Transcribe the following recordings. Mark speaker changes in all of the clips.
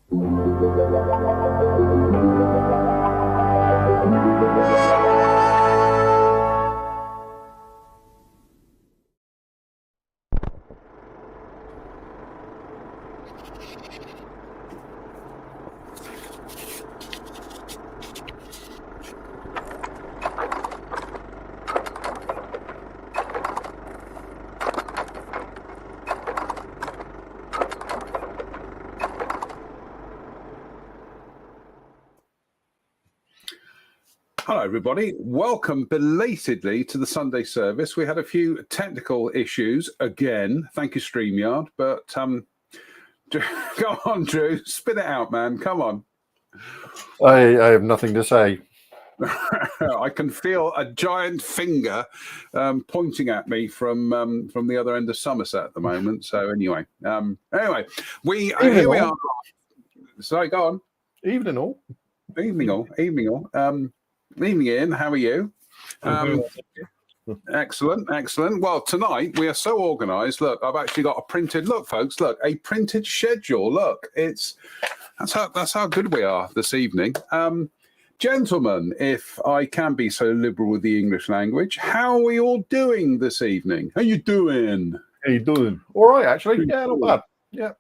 Speaker 1: Hello, everybody. Welcome belatedly to the Sunday service. We had a few technical issues again. Thank you, StreamYard. But go on, Drew. Spit it out, man. Come on.
Speaker 2: I have nothing to say.
Speaker 1: I can feel a giant finger pointing at me from the other end of Somerset at the moment. So anyway, here we are. Sorry, go on.
Speaker 2: Evening all.
Speaker 1: Evening all. Evening, Ian. How are you? Excellent. Well, tonight we are so organised. Look, I've actually got a printed. Look, folks. Look, a printed schedule. Look, that's how good we are this evening. Gentlemen, if I can be so liberal with the English language, how are we all doing this evening? How you doing?
Speaker 2: All right, actually. Yeah, not bad. Yeah.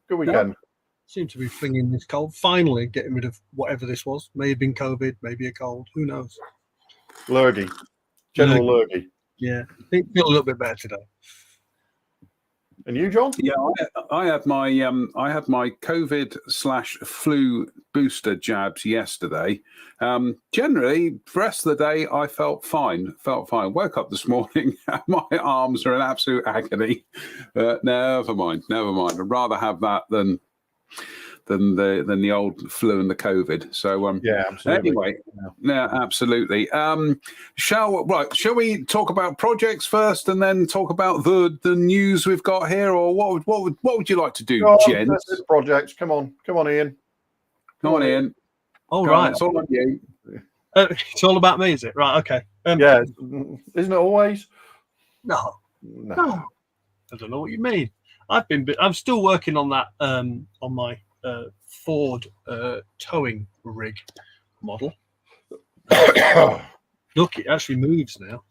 Speaker 2: Good weekend.
Speaker 3: Seem to be flinging this cold. Finally getting rid of whatever this was. May have been COVID, maybe a cold. Who knows?
Speaker 2: Lurgy. General lurgy.
Speaker 3: Yeah. I think I feel a little bit better today.
Speaker 2: And you, John?
Speaker 1: Yeah, I had my COVID/flu booster jabs yesterday. Generally, the rest of the day I felt fine. Woke up this morning, my arms are in absolute agony. Never mind. I'd rather have that than the old flu and the COVID. So
Speaker 2: yeah, absolutely.
Speaker 1: Anyway, yeah, absolutely. Shall we talk about projects first, and then talk about the news we've got here, or what would you like to do, gents?
Speaker 2: Projects. Come on, Ian.
Speaker 1: Come on, Ian.
Speaker 3: All right,
Speaker 1: it's all on you.
Speaker 3: It's all about me, is it? Right. Okay.
Speaker 2: Yeah, isn't it always?
Speaker 3: No. I don't know what you mean. I'm still working on that on my Ford towing rig model. Look, it actually moves now.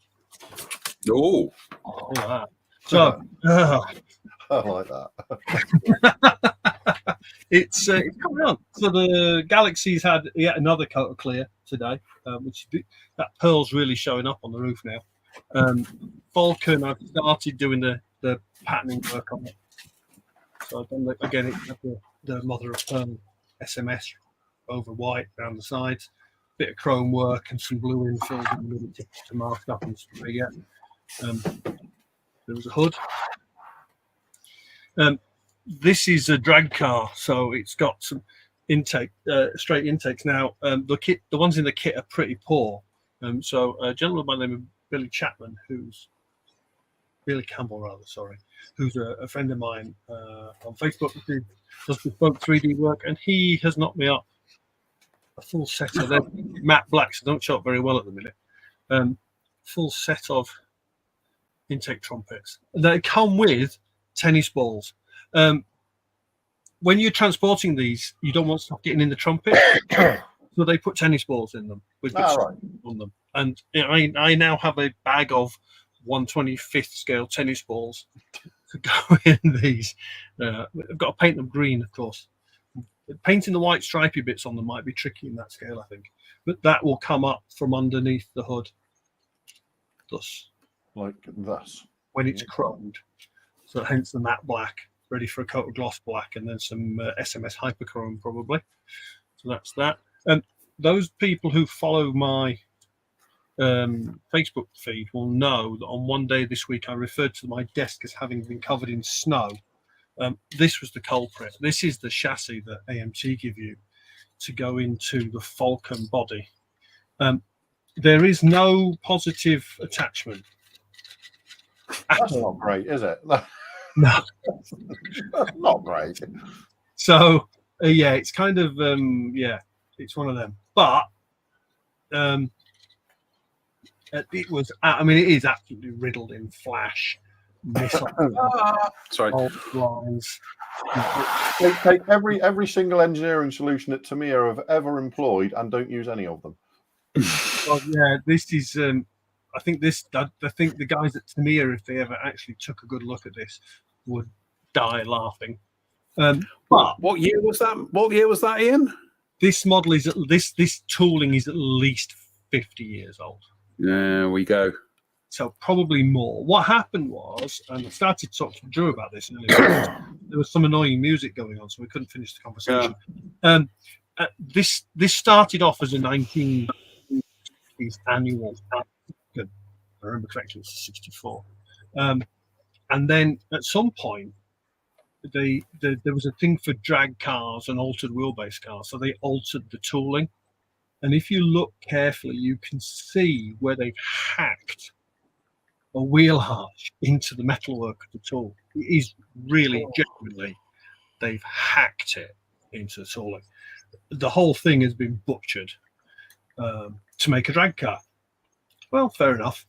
Speaker 1: Oh,
Speaker 3: wow. So
Speaker 2: I like that.
Speaker 3: It's coming on. So the Galaxy's had yet another coat of clear today, which that pearl's really showing up on the roof now. Falcon, I've started doing the patterning work on it. So I've done the mother of pearl SMS over white around the sides, bit of chrome work and some blue infills in the middle to mark up and stuff. Yeah. There was a hood. This is a drag car, so it's got some straight intakes. Now the ones in the kit are pretty poor. So a gentleman by the name of Billy Campbell, who's a friend of mine on Facebook, who does bespoke 3D work, and he has knocked me up a full set of them. Matte blacks don't show up very well at the minute. Full set of intake trumpets. They come with tennis balls. When you're transporting these, you don't want stuff getting in the trumpet, so they put tennis balls in them with bits on them. And I now have a bag of 1/25th scale tennis balls to go in these. I've got to paint them green, of course. Painting the white stripy bits on them might be tricky in that scale, I think. But that will come up from underneath the hood. Thus.
Speaker 2: Like thus.
Speaker 3: When it's chromed. So hence the matte black, ready for a coat of gloss black, and then some SMS hyperchrome probably. So that's that. Those people who follow my Facebook feed will know that on one day this week I referred to my desk as having been covered in snow. This was the culprit. This is the chassis that AMT give you to go into the Falcon body. There is no positive attachment.
Speaker 2: That's not great, is it?
Speaker 3: No.
Speaker 2: Not great.
Speaker 3: So, it's kind of, it's one of them. But it is absolutely riddled in flash missile
Speaker 1: Sorry.
Speaker 3: lines.
Speaker 2: They take every single engineering solution that Tamiya have ever employed and don't use any of them.
Speaker 3: Well, yeah, this is. I think the guys at Tamiya, if they ever actually took a good look at this, would die laughing. But
Speaker 1: What year was that? What year was that, Ian?
Speaker 3: this model is this tooling is at least 50 years old.
Speaker 1: There we go.
Speaker 3: So probably more. What happened was, and I started talking to Drew about this earlier, there was some annoying music going on, so we couldn't finish the conversation. This started off as a 1960s annual. If I remember correctly, it's 64. And then at some point, there was a thing for drag cars and altered wheelbase cars, so they altered the tooling. And if you look carefully, you can see where they've hacked a wheel arch into the metalwork of the tool. It is really genuinely, they've hacked it into the tooling. The whole thing has been butchered to make a drag car. Well, fair enough.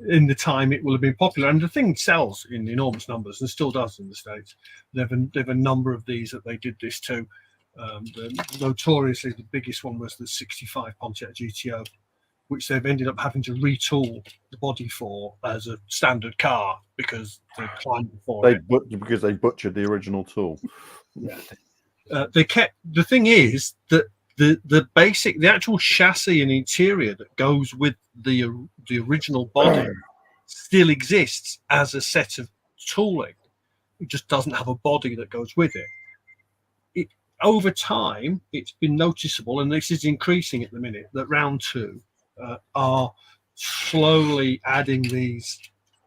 Speaker 3: In the time, it will have been popular, and the thing sells in enormous numbers, and still does in the States. They've a number of these that they did this to. Notoriously, the biggest one was the '65 Pontiac GTO, which they've ended up having to retool the body for as a standard car because they climbed for it.
Speaker 2: Because they butchered the original tool.
Speaker 3: Yeah. The thing is that the actual chassis and interior that goes with the original body still exists as a set of tooling. It just doesn't have a body that goes with it. Over time, it's been noticeable, and this is increasing at the minute, that round two are slowly adding these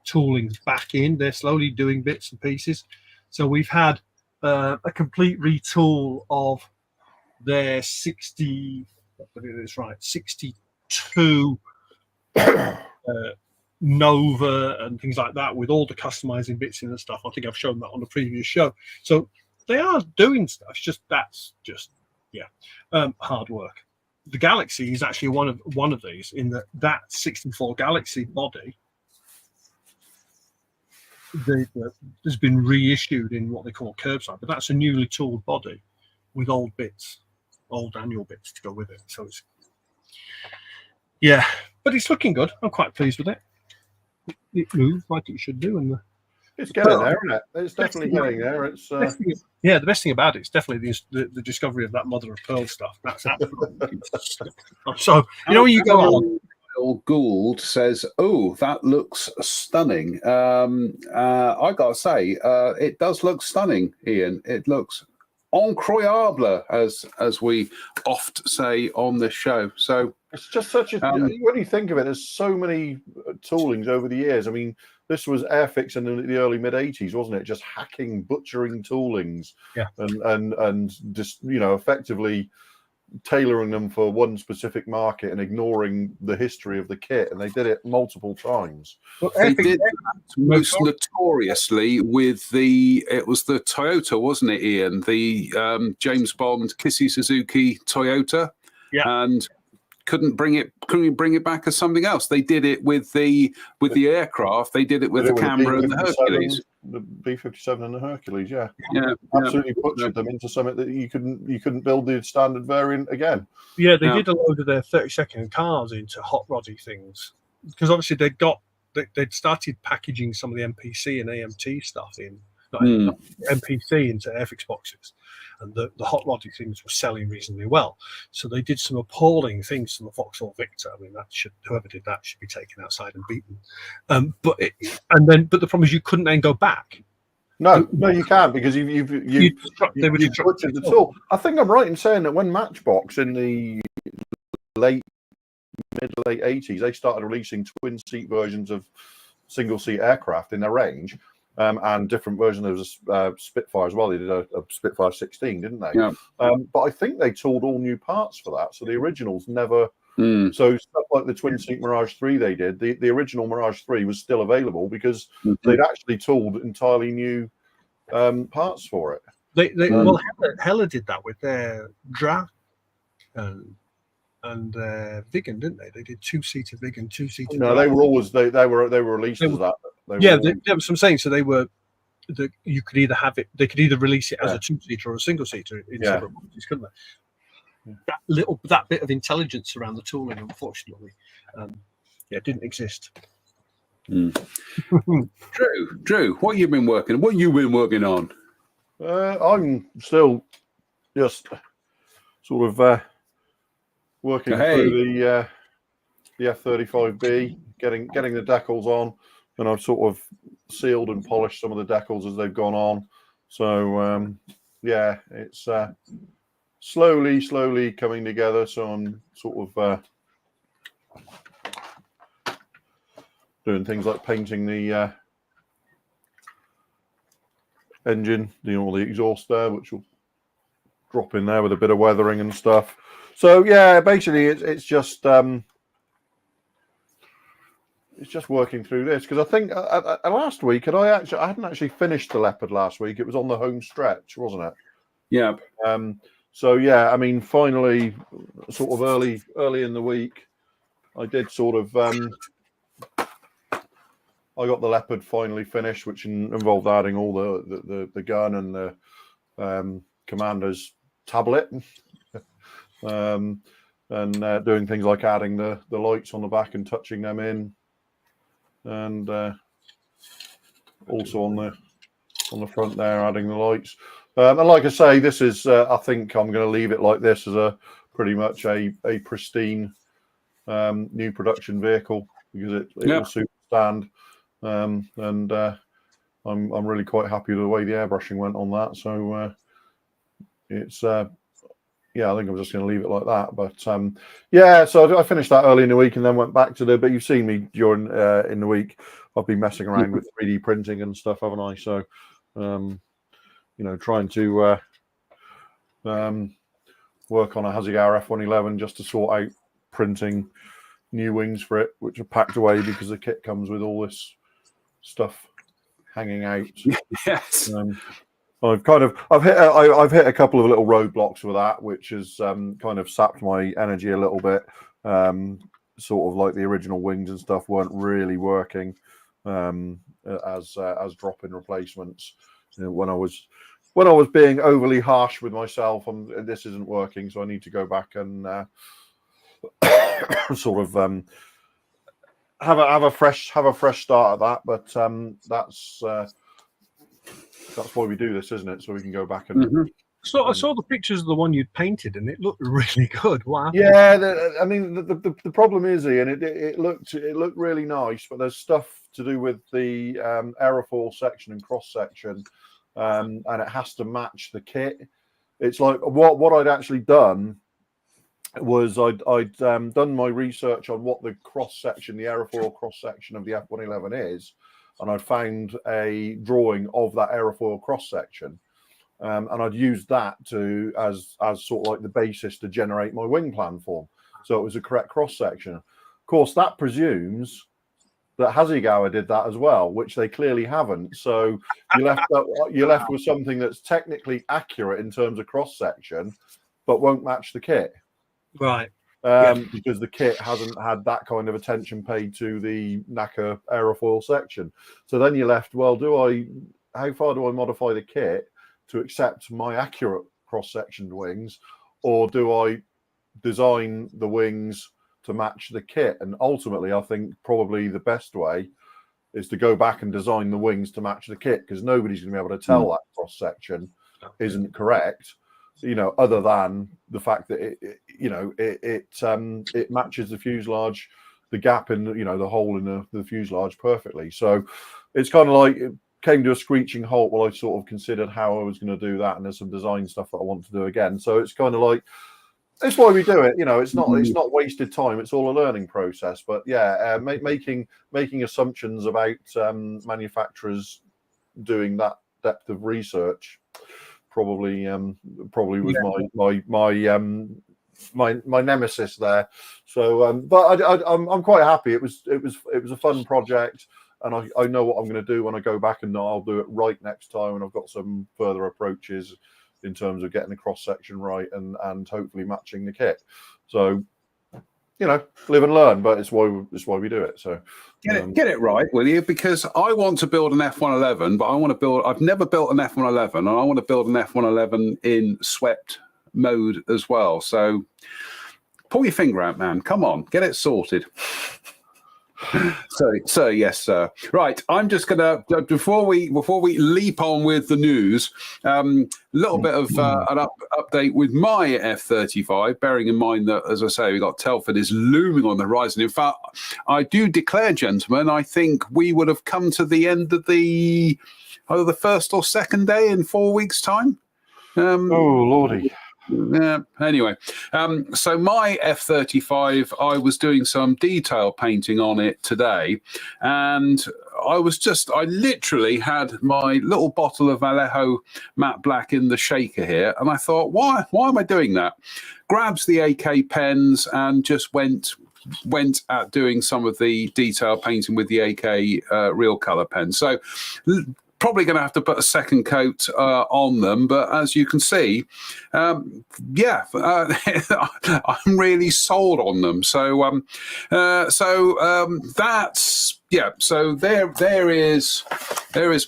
Speaker 3: toolings back in. They're slowly doing bits and pieces. So we've had a complete retool of their 62 Nova and things like that, with all the customizing bits in and stuff. I think I've shown that on a previous show. So they are doing stuff. It's just hard work. The Galaxy is actually one of these, in that 64 Galaxy body has been reissued in what they call curbside, but that's a newly tooled body with old annual bits to go with it. So but it's looking good. I'm quite pleased with it. It moves like it should do, and
Speaker 2: it's getting there, isn't it? It's definitely getting there. It's
Speaker 3: the best thing about it is definitely the discovery of that mother of pearl stuff. That's absolutely so. When you go on.
Speaker 1: Gould says, "Oh, that looks stunning." I gotta say, it does look stunning, Ian. It looks incroyable, as we oft say on this show. So
Speaker 2: it's just such a. When you think of it, there's so many toolings over the years. I mean, this was Airfix in the early mid '80s, wasn't it? Just hacking, butchering toolings, and just effectively tailoring them for one specific market and ignoring the history of the kit, and they did it multiple times.
Speaker 1: Well, they did that most notoriously with the Toyota, wasn't it, Ian? The James Bond Kissy Suzuki Toyota, and couldn't bring it back as something else. They did it with the aircraft. They did it with the Canberra and the Hercules.
Speaker 2: The B-57 and the Hercules, absolutely butchered them into something that you couldn't build the standard variant again.
Speaker 3: Yeah, they did a load of their 30-second cars into hot roddy things, because obviously they'd started packaging some of the MPC and AMT stuff in, MPC into Airfix boxes, and the hot roddy things were selling reasonably well. So they did some appalling things to the Vauxhall Victor. I mean, whoever did that should be taken outside and beaten. But the problem is you couldn't then go back.
Speaker 2: No, you can't, because you've butchered the tool. I think I'm right in saying that when Matchbox in the mid to late 80s, they started releasing twin seat versions of single seat aircraft in their range. And different versions. There was a Spitfire as well. They did a Spitfire 16, didn't they? Yeah. But I think they tooled all new parts for that. So the originals never. So stuff like the twin seat Mirage 3 they did, the original Mirage 3 was still available because they'd actually tooled entirely new parts for it.
Speaker 3: Hella did that with their Draft and Viggen, didn't they? They did 2-seater Viggen, 2-seater.
Speaker 2: No, they were always they were released as that.
Speaker 3: That was what I'm saying. So they were. You could either have it. They could either release it as a 2-seater or a single-seater in separate boxes, couldn't they? That bit of intelligence around the tooling, unfortunately, didn't exist.
Speaker 1: Drew, what you been working on?
Speaker 2: I'm still just sort of working through the F-35B, getting the decals on, and I've sort of sealed and polished some of the decals as they've gone on. So it's slowly coming together. So I'm sort of doing things like painting the engine, all the exhaust there, which will drop in there with a bit of weathering and stuff. So basically it's just working through this, because I think last week I hadn't actually finished the Leopard last week. It was on the home stretch, wasn't it?
Speaker 1: Yeah.
Speaker 2: I mean, finally, sort of early in the week, I did sort of I got the Leopard finally finished, which involved adding all the gun and the commander's tablet, and doing things like adding the lights on the back and touching them in, and also on the front there, adding the lights. And like I say, this is I think I'm going to leave it like this as a pretty much a pristine new production vehicle, because it will suit the stand. And I'm really quite happy with the way the airbrushing went on that. So it's I think I'm just going to leave it like that. But so I finished that early in the week and then went back to but you've seen me during in the week. I've been messing around with 3D printing and stuff, haven't I? So trying to work on a Hasegawa F111 just to sort out printing new wings for it, which are packed away because the kit comes with all this stuff hanging out.
Speaker 1: Yes.
Speaker 2: I've hit a couple of little roadblocks with that, which has kind of sapped my energy a little bit. Sort of like the original wings and stuff weren't really working as drop-in replacements. When I was being overly harsh with myself, this isn't working, so I need to go back and sort of have a fresh start at that. But that's why we do this, isn't it? So we can go back and.
Speaker 3: So I saw the pictures of the one you'd painted, and it looked really good. Wow.
Speaker 2: Yeah, the problem is, Ian, it looked really nice, but there's stuff to do with the aerofoil section and cross section, and it has to match the kit. It's like what I'd actually done was I'd done my research on what the cross section, the aerofoil cross section of the F111 is, and I found a drawing of that aerofoil cross section. And I'd used that as sort of like the basis to generate my wing plan form. So it was a correct cross section. Of course, that presumes that Hasegawa did that as well, which they clearly haven't. So you're left with something that's technically accurate in terms of cross section, but won't match the kit.
Speaker 3: Right.
Speaker 2: Because the kit hasn't had that kind of attention paid to the NACA aerofoil section. So then you're left, well, how far do I modify the kit to accept my accurate cross-sectioned wings, or do I design the wings to match the kit? And ultimately, I think probably the best way is to go back and design the wings to match the kit, because nobody's going to be able to tell that cross-section isn't correct, other than the fact that it matches the fuselage, the gap in the hole in the fuselage perfectly. So it's kind of like came to a screeching halt while I sort of considered how I was going to do that, and there's some design stuff that I want to do again. So it's kind of like, it's why we do it. It's not wasted time. It's all a learning process. But making assumptions about manufacturers doing that depth of research probably was my nemesis there. So but I'm quite happy. It was a fun project. And I know what I'm going to do when I go back, and I'll do it right next time. And I've got some further approaches in terms of getting the cross section right and hopefully matching the kit. So live and learn. But it's why we do it. So
Speaker 1: get it right, will you? Because I want to build an F111, but I've never built an F111, and I want to build an F111 in swept mode as well. So pull your finger out, man. Come on, get it sorted. So yes, sir. Right, I'm just gonna before we leap on with the news, little bit of an update with my F-35. Bearing in mind that, as I say, we got Telford is looming on the horizon. In fact, I do declare, gentlemen, I think we would have come to the end of either the first or second day in 4 weeks' time.
Speaker 2: Oh lordy.
Speaker 1: Yeah. Anyway, so my F-35, I was doing some detail painting on it today, and I literally had my little bottle of Vallejo matte black in the shaker here, and I thought, why am I doing that? Grabs the AK pens and just went at doing some of the detail painting with the AK real color pen. So probably going to have to put a second coat on them, but as you can see, I'm really sold on them. So that's So there is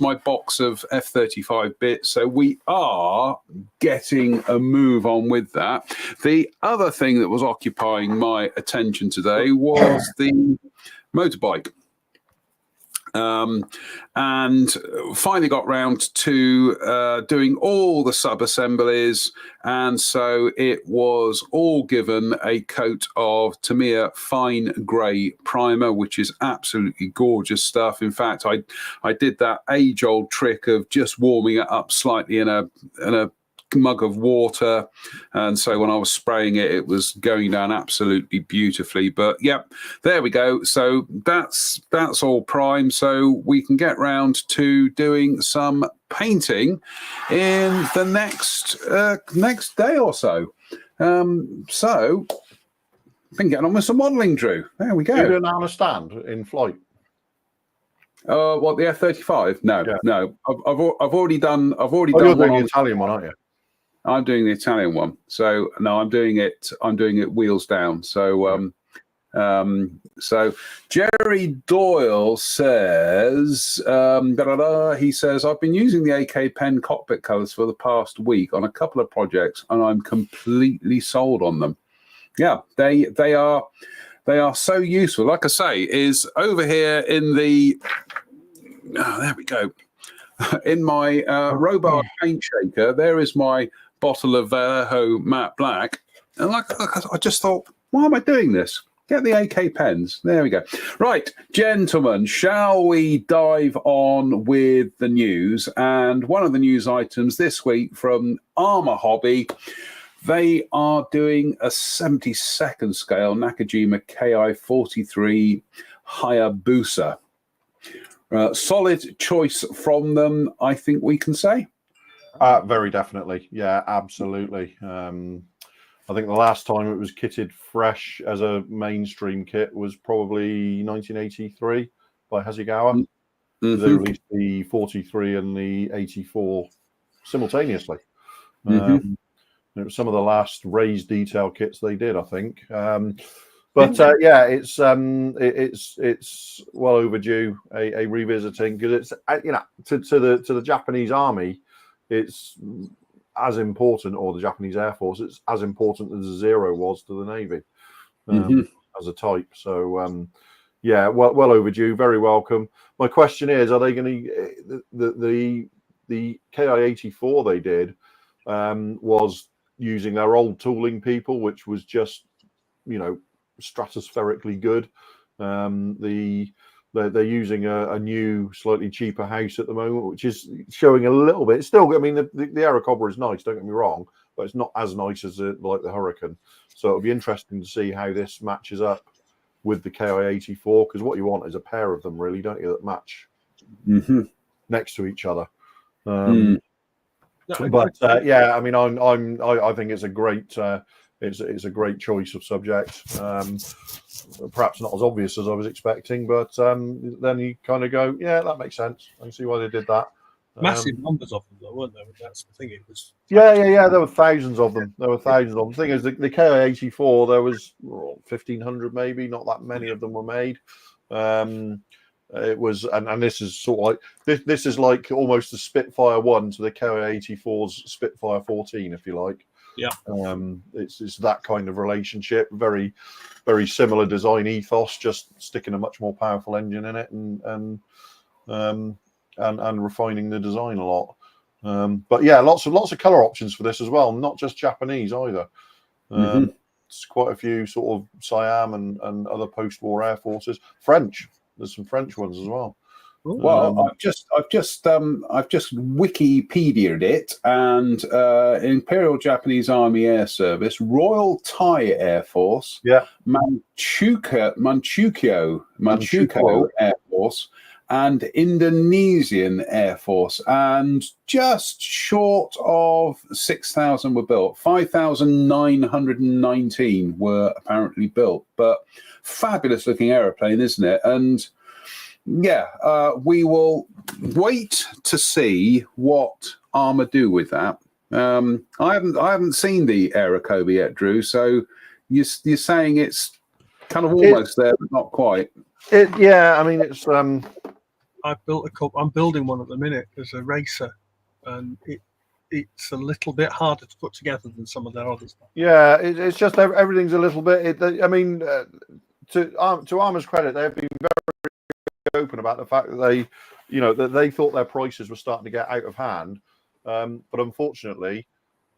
Speaker 1: my box of F-35 bits. So we are getting a move on with that. The other thing that was occupying my attention today was the motorbike. And finally got round to doing all the sub-assemblies, and so it was all given a coat of Tamiya fine grey primer, which is absolutely gorgeous stuff. In fact, I did that age-old trick of just warming it up slightly in a mug of water, and so when I was spraying it, it was going down absolutely beautifully. But there we go. So that's all prime, so we can get round to doing some painting in the next day or so. So been getting on with some modelling, Drew. There we go.
Speaker 2: You don't understand in flight.
Speaker 1: What, the F-35? No. I've already done.
Speaker 2: You're doing the Italian one, aren't you?
Speaker 1: I'm doing the Italian one. So no, I'm doing it wheels down. So so Jerry Doyle says, he says, I've been using the AK pen cockpit colours for the past week on a couple of projects, and I'm completely sold on them. Yeah, they are so useful. Like I say, is over here in the there we go. In my Robard paint shaker, there is my bottle of Vallejo matte black, and I just thought, why am I doing this? Get the AK pens. There we go. Right, gentlemen, shall we dive on with the news? And one of the news items this week from Armour Hobby, they are doing a 72nd scale Nakajima Ki-43 Hayabusa. Solid choice from them, I think we can say.
Speaker 2: Very definitely. Yeah, absolutely. I think the last time it was kitted fresh as a mainstream kit was probably 1983 by Hasegawa. Mm-hmm. They released the 43 and the 84 simultaneously. Mm-hmm. It was some of the last raised detail kits they did, I think. But it's well overdue a revisiting, because it's to the Japanese Army, it's as important, or the Japanese Air Force, it's as important as the Zero was to the Navy as a type. So well overdue, very welcome. My question is, are they going to the Ki-84 they did was using their old tooling people, which was just stratospherically good. They're using a new, slightly cheaper house at the moment, which is showing a little bit. It's still, I mean, the Aerocobra is nice, don't get me wrong, but it's not as nice as like the Hurricane. So it'll be interesting to see how this matches up with the Ki-84, because what you want is a pair of them, really, don't you, that match next to each other. I mean, I think it's a great. It's a great choice of subject. Perhaps not as obvious as I was expecting, but then you kind of go, yeah, that makes sense. I can see why they did that.
Speaker 3: Massive numbers of them, though, weren't there? That's the thing. It was.
Speaker 2: Yeah. There were thousands of them. The thing is, the KI-84, there was 1,500 maybe. Not that many of them were made. It was, and this is sort of like this is like almost the Spitfire 1 to the KI-84's Spitfire 14, if you like.
Speaker 3: Yeah.
Speaker 2: It's that kind of relationship. Very, very similar design ethos, just sticking a much more powerful engine in it and refining the design a lot. But yeah, lots of color options for this as well, not just Japanese either. It's quite a few sort of Siam and other post-war air forces. French, there's some French ones as well.
Speaker 1: Well, I've just Wikipedia'd it, and Imperial Japanese Army Air Service, Royal Thai Air Force, Manchukuo Air Force, and Indonesian Air Force, and just short of 6,000 were built. 5,919 were apparently built, but fabulous looking aeroplane, isn't it? And yeah, we will wait to see what Armour do with that. I haven't seen the Aerocobi yet, Drew. So you're saying it's kind of almost there, but not quite.
Speaker 2: Yeah, I mean it's.
Speaker 3: I've built a couple. I'm building one at the minute as a racer, and it's a little bit harder to put together than some of their other stuff.
Speaker 2: Yeah, it's just everything's a little bit. I mean, to Armour's credit, they've been very open about the fact that they thought their prices were starting to get out of hand, but unfortunately,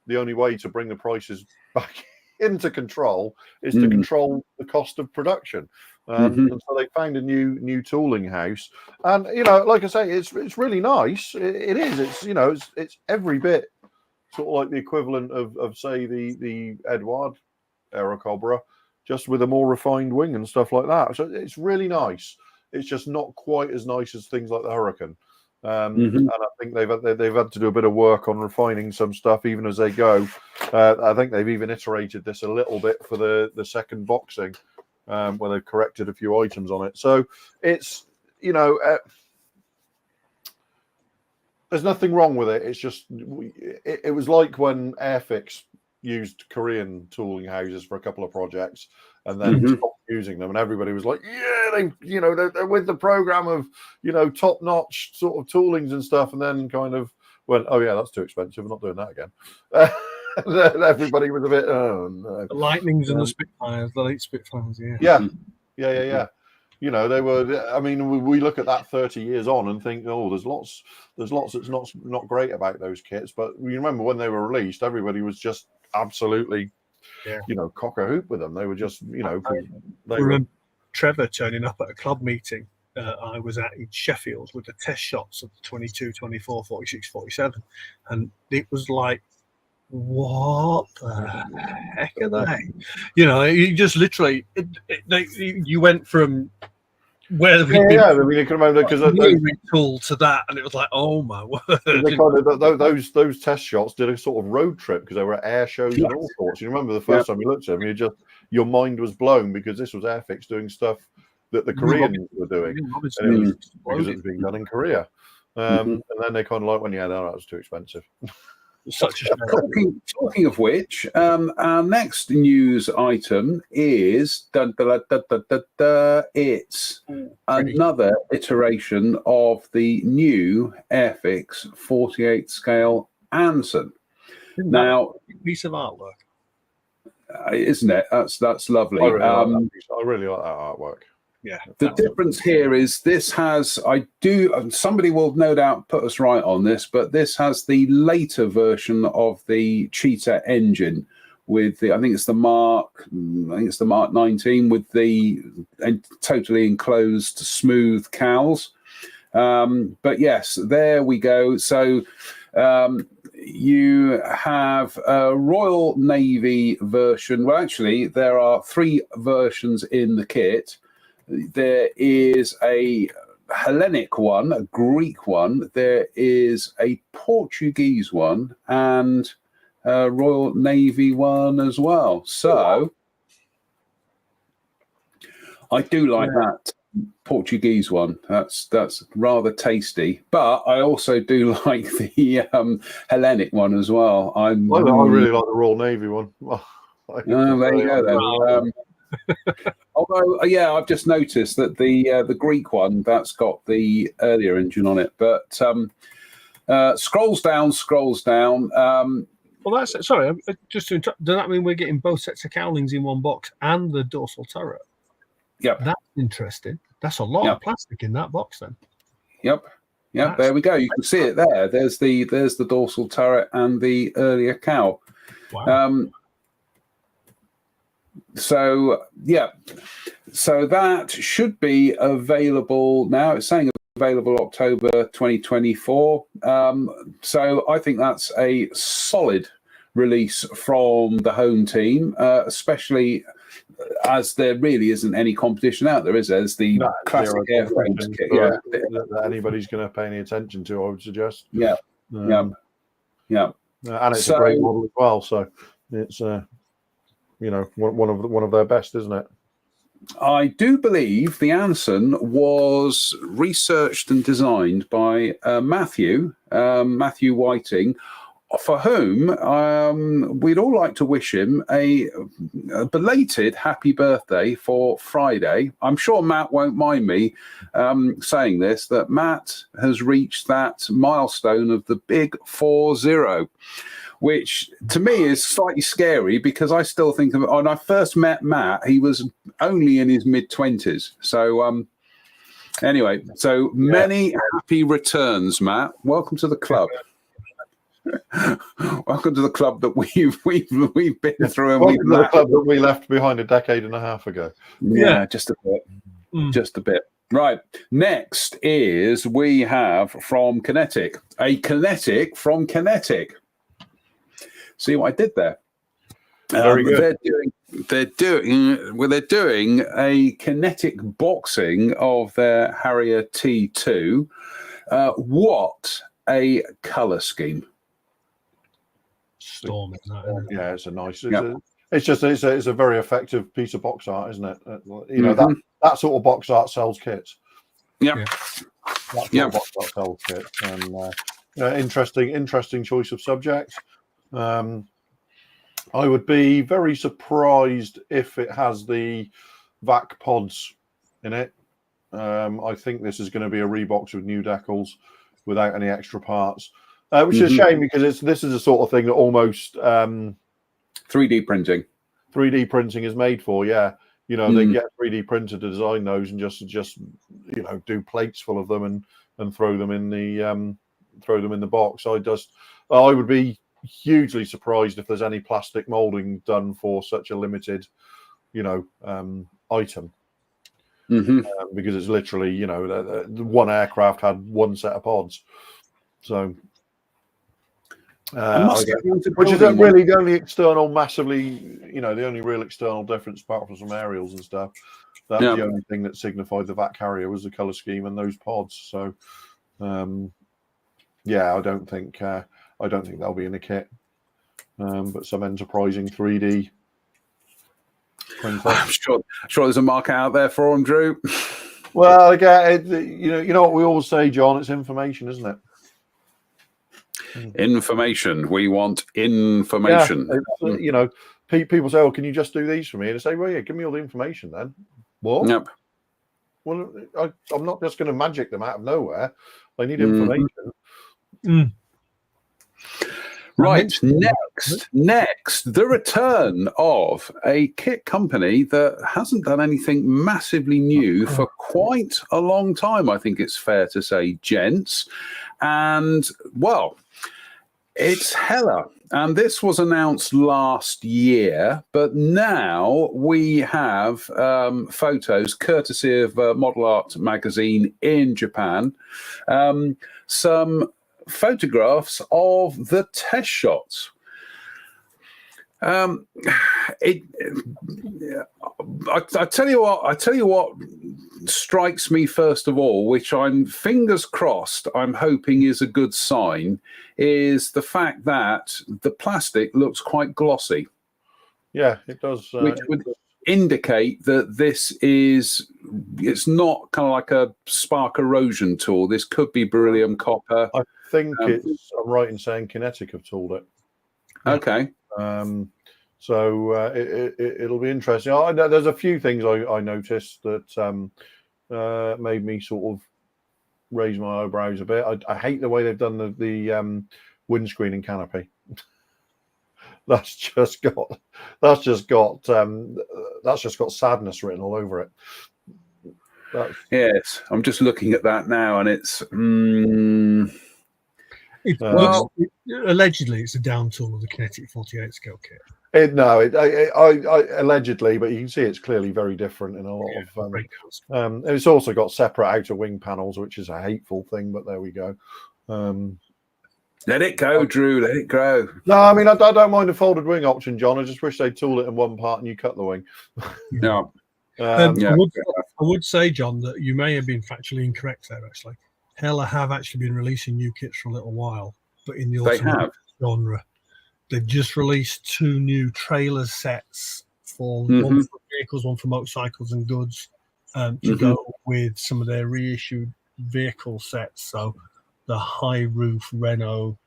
Speaker 2: the only way to bring the prices back into control is to control the cost of production. And so they found a new tooling house, and like I say, it's really nice. It is. It's every bit sort of like the equivalent of say the Edouard Aerocobra, just with a more refined wing and stuff like that. So it's really nice. It's just not quite as nice as things like the Hurricane. And I think they've had to do a bit of work on refining some stuff even as they go. I think they've even iterated this a little bit for the second boxing, where they've corrected a few items on it. So it's there's nothing wrong with it. It's just it was like when Airfix used Korean tooling houses for a couple of projects and then stopped using them, and everybody was like, yeah, they're with the program of top notch sort of toolings and stuff, and then kind of went, oh yeah, that's too expensive, I'm not doing that again. Everybody was a bit, oh no.
Speaker 3: The Lightnings and the Spitfires, the late Spitfires,
Speaker 2: yeah. They were. I mean, we look at that 30 years on and think, oh, there's lots that's not great about those kits. But you remember when they were released, everybody was just absolutely, cock a hoop with them. They were just, I
Speaker 3: remember Trevor turning up at a club meeting I was at in Sheffield with the test shots of the 22, 24, 46, 47, and it was like, what the heck are they? You just literally, you went from where
Speaker 2: I mean, you can remember because
Speaker 3: tool to that, and it was like, oh my word!
Speaker 2: Those test shots did a sort of road trip because they were at air shows and all sorts. You remember the first time you looked at them, your mind was blown because this was Airfix doing stuff that the Koreans were doing, because it was being done in Korea. And then they kind of like, that was too expensive.
Speaker 3: Such a
Speaker 1: talking of which, our next news item is it's another iteration of the new Airfix 48 scale Anson. Now,
Speaker 3: piece of artwork,
Speaker 1: isn't it? That's lovely.
Speaker 2: I really like that artwork.
Speaker 3: Yeah.
Speaker 1: The difference here is this has, somebody will no doubt put us right on this, but this has the later version of the Cheetah engine with I think it's the Mark 19 with the totally enclosed smooth cowls. But yes, there we go. So you have a Royal Navy version. Well, actually, there are 3 versions in the kit. There is a Hellenic one, a Greek one. There is a Portuguese one and a Royal Navy one as well. So I do like that Portuguese one. That's rather tasty. But I also do like the Hellenic one as well.
Speaker 2: I really like the Royal Navy one.
Speaker 1: There you go. Then. Although, I've just noticed that the Greek one that's got the earlier engine on it, but scrolls down.
Speaker 3: Well, that's sorry. Just to interrupt, does that mean we're getting both sets of cowlings in one box and the dorsal turret?
Speaker 1: Yep.
Speaker 3: That's interesting. That's a lot of plastic in that box, then.
Speaker 1: Yep. There we go. You can see it there. There's the dorsal turret and the earlier cow.
Speaker 3: Wow.
Speaker 1: So that should be available now. It's saying available October 2024. So I think that's a solid release from the home team, especially as there really isn't any competition out there, is there? There's the classic airframes kit.
Speaker 2: That anybody's going to pay any attention to, I would suggest.
Speaker 1: Yeah.
Speaker 2: And it's a great model as well. So it's one of their best, isn't it?
Speaker 1: I do believe the Anson was researched and designed by Matthew Whiting, for whom we'd all like to wish him a belated happy birthday for Friday. I'm sure Matt won't mind me saying this, that Matt has reached that milestone of the big 40, which to me is slightly scary because I still think of when I first met Matt, he was only in his mid-20s. So anyway, many happy returns, Matt. Welcome to the club. Welcome to the club that we've been through. And
Speaker 2: welcome to the club that we left behind a decade and a half ago.
Speaker 1: Yeah, just a bit. Just a bit. Right. Next is we have from Kinetic, a Kinetic from Kinetic. See what I did there?
Speaker 2: Very good.
Speaker 1: They're doing a Kinetic boxing of their Harrier T2. What a colour scheme!
Speaker 3: Storming that.
Speaker 2: Yeah, it's a nice. It's a very effective piece of box art, isn't it? That sort of box art sells kits.
Speaker 1: Yeah.
Speaker 2: That sort of box art sells kits, and interesting choice of subject. I would be very surprised if it has the VAC pods in it. I think this is going to be a rebox with new decals without any extra parts, which is a shame because this is a sort of thing that almost
Speaker 1: 3D printing.
Speaker 2: 3D printing is made for. Yeah, they get 3D printer to design those and just do plates full of them and throw them in the box. I would be hugely surprised if there's any plastic molding done for such a limited item, because it's literally one aircraft had one set of pods, so which is really the only external massively the only real external difference apart from some aerials and stuff. That's the only thing that signified the VAC carrier was the color scheme and those pods. So I don't think they'll be in the kit, but some enterprising 3D printer.
Speaker 1: I'm sure there's a market out there for them, Drew.
Speaker 2: Well, again, you know what we always say, John. It's information, isn't it?
Speaker 1: Information. We want information.
Speaker 2: Yeah, people say, "Oh, can you just do these for me?" And I say, "Well, yeah, give me all the information then." What?
Speaker 1: Yep.
Speaker 2: Well, I'm not just going to magic them out of nowhere. I need information.
Speaker 1: Right, next, the return of a kit company that hasn't done anything massively new for quite a long time, I think it's fair to say, gents. And, well, it's Hella. And this was announced last year, but now we have photos, courtesy of Model Art magazine in Japan, some photographs of the test shots. I tell you what strikes me first of all, which I'm fingers crossed, I'm hoping is a good sign, is the fact that the plastic looks quite glossy.
Speaker 2: Yeah, it does.
Speaker 1: indicate that it's not kind of like a spark erosion tool. This could be beryllium copper.
Speaker 2: I think I'm right in saying Kinetic have tooled it.
Speaker 1: Okay.
Speaker 2: So it'll be interesting. There's a few things I noticed that made me sort of raise my eyebrows a bit. I hate the way they've done the windscreen and canopy. That's just got sadness written all over it.
Speaker 1: Yes, I'm just looking at that now, and it's
Speaker 3: allegedly it's a down tool of the Kinetic 48 scale kit.
Speaker 2: Allegedly, but you can see it's clearly very different in a lot of. It's also got separate outer wing panels, which is a hateful thing, but there we go.
Speaker 1: Let it go, Drew. Let it grow.
Speaker 2: No, I mean I don't mind a folded wing option, John. I just wish they'd tool it in one part and you cut the wing.
Speaker 1: No.
Speaker 3: I would say, John, that you may have been factually incorrect there. Actually, Hella have actually been releasing new kits for a little while, but in the automotive genre, they've just released 2 new trailer sets for one for vehicles, one for motorcycles and goods, to go with some of their reissued vehicle sets. So the high roof Renault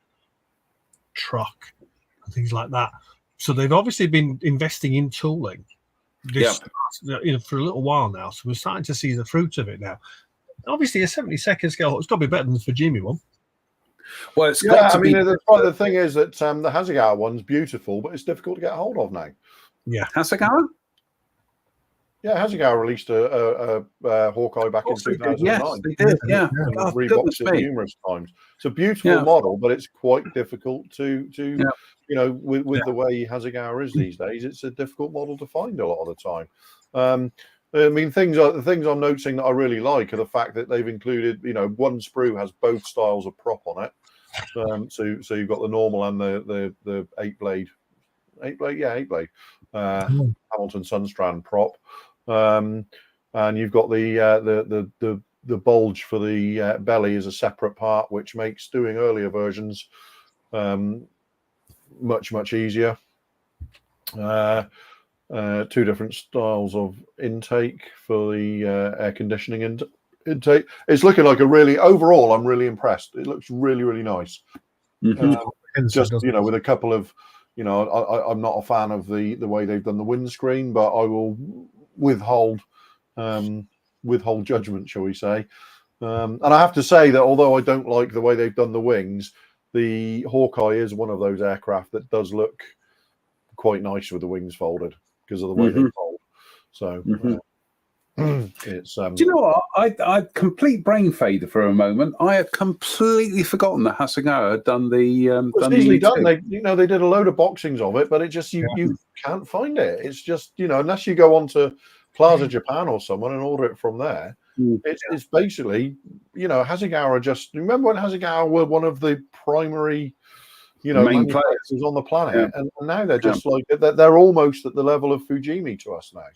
Speaker 3: truck and things like that. So they've obviously been investing in tooling for a little while now. So we're starting to see the fruit of it now. Obviously, a 72nd scale, it's got to be better than the Fujimi one.
Speaker 1: Well, it's got to be.
Speaker 2: The thing is that the Hasegawa one's beautiful, but it's difficult to get hold of now.
Speaker 3: Yeah,
Speaker 1: Hasegawa.
Speaker 2: Yeah, Hasegawa released a Hawkeye back in 2009.
Speaker 1: Yes, they did. Yeah,
Speaker 2: and reboxed it numerous times. It's a beautiful model, but it's quite difficult to with the way Hasegawa is these days. It's a difficult model to find a lot of the time. I mean, the things I'm noticing that I really like are the fact that they've included, one sprue has both styles of prop on it. So you've got the normal and the 8-blade, Hamilton Sunstrand prop. And you've got the bulge for the belly is a separate part, which makes doing earlier versions much easier. 2 different styles of intake for the air conditioning intake. It's looking like overall I'm really impressed. It looks really nice. Just with a couple of I'm not a fan of the way they've done the windscreen, but I will withhold judgment, shall we say. And I have to say that although I don't like the way they've done the wings, the Hawkeye is one of those aircraft that does look quite nice with the wings folded because of the way they fold. So it's
Speaker 1: do you know what? I complete brain fade for a moment. I had completely forgotten that Hasegawa had done the
Speaker 2: it's easily done. They did a load of boxings of it, but it just you can't find it. It's just unless you go on to Plaza Japan or someone and order it from there. It's basically Hasegawa. Just remember when Hasegawa were one of the primary main players on the planet, and now they're just like they're almost at the level of Fujimi to us now.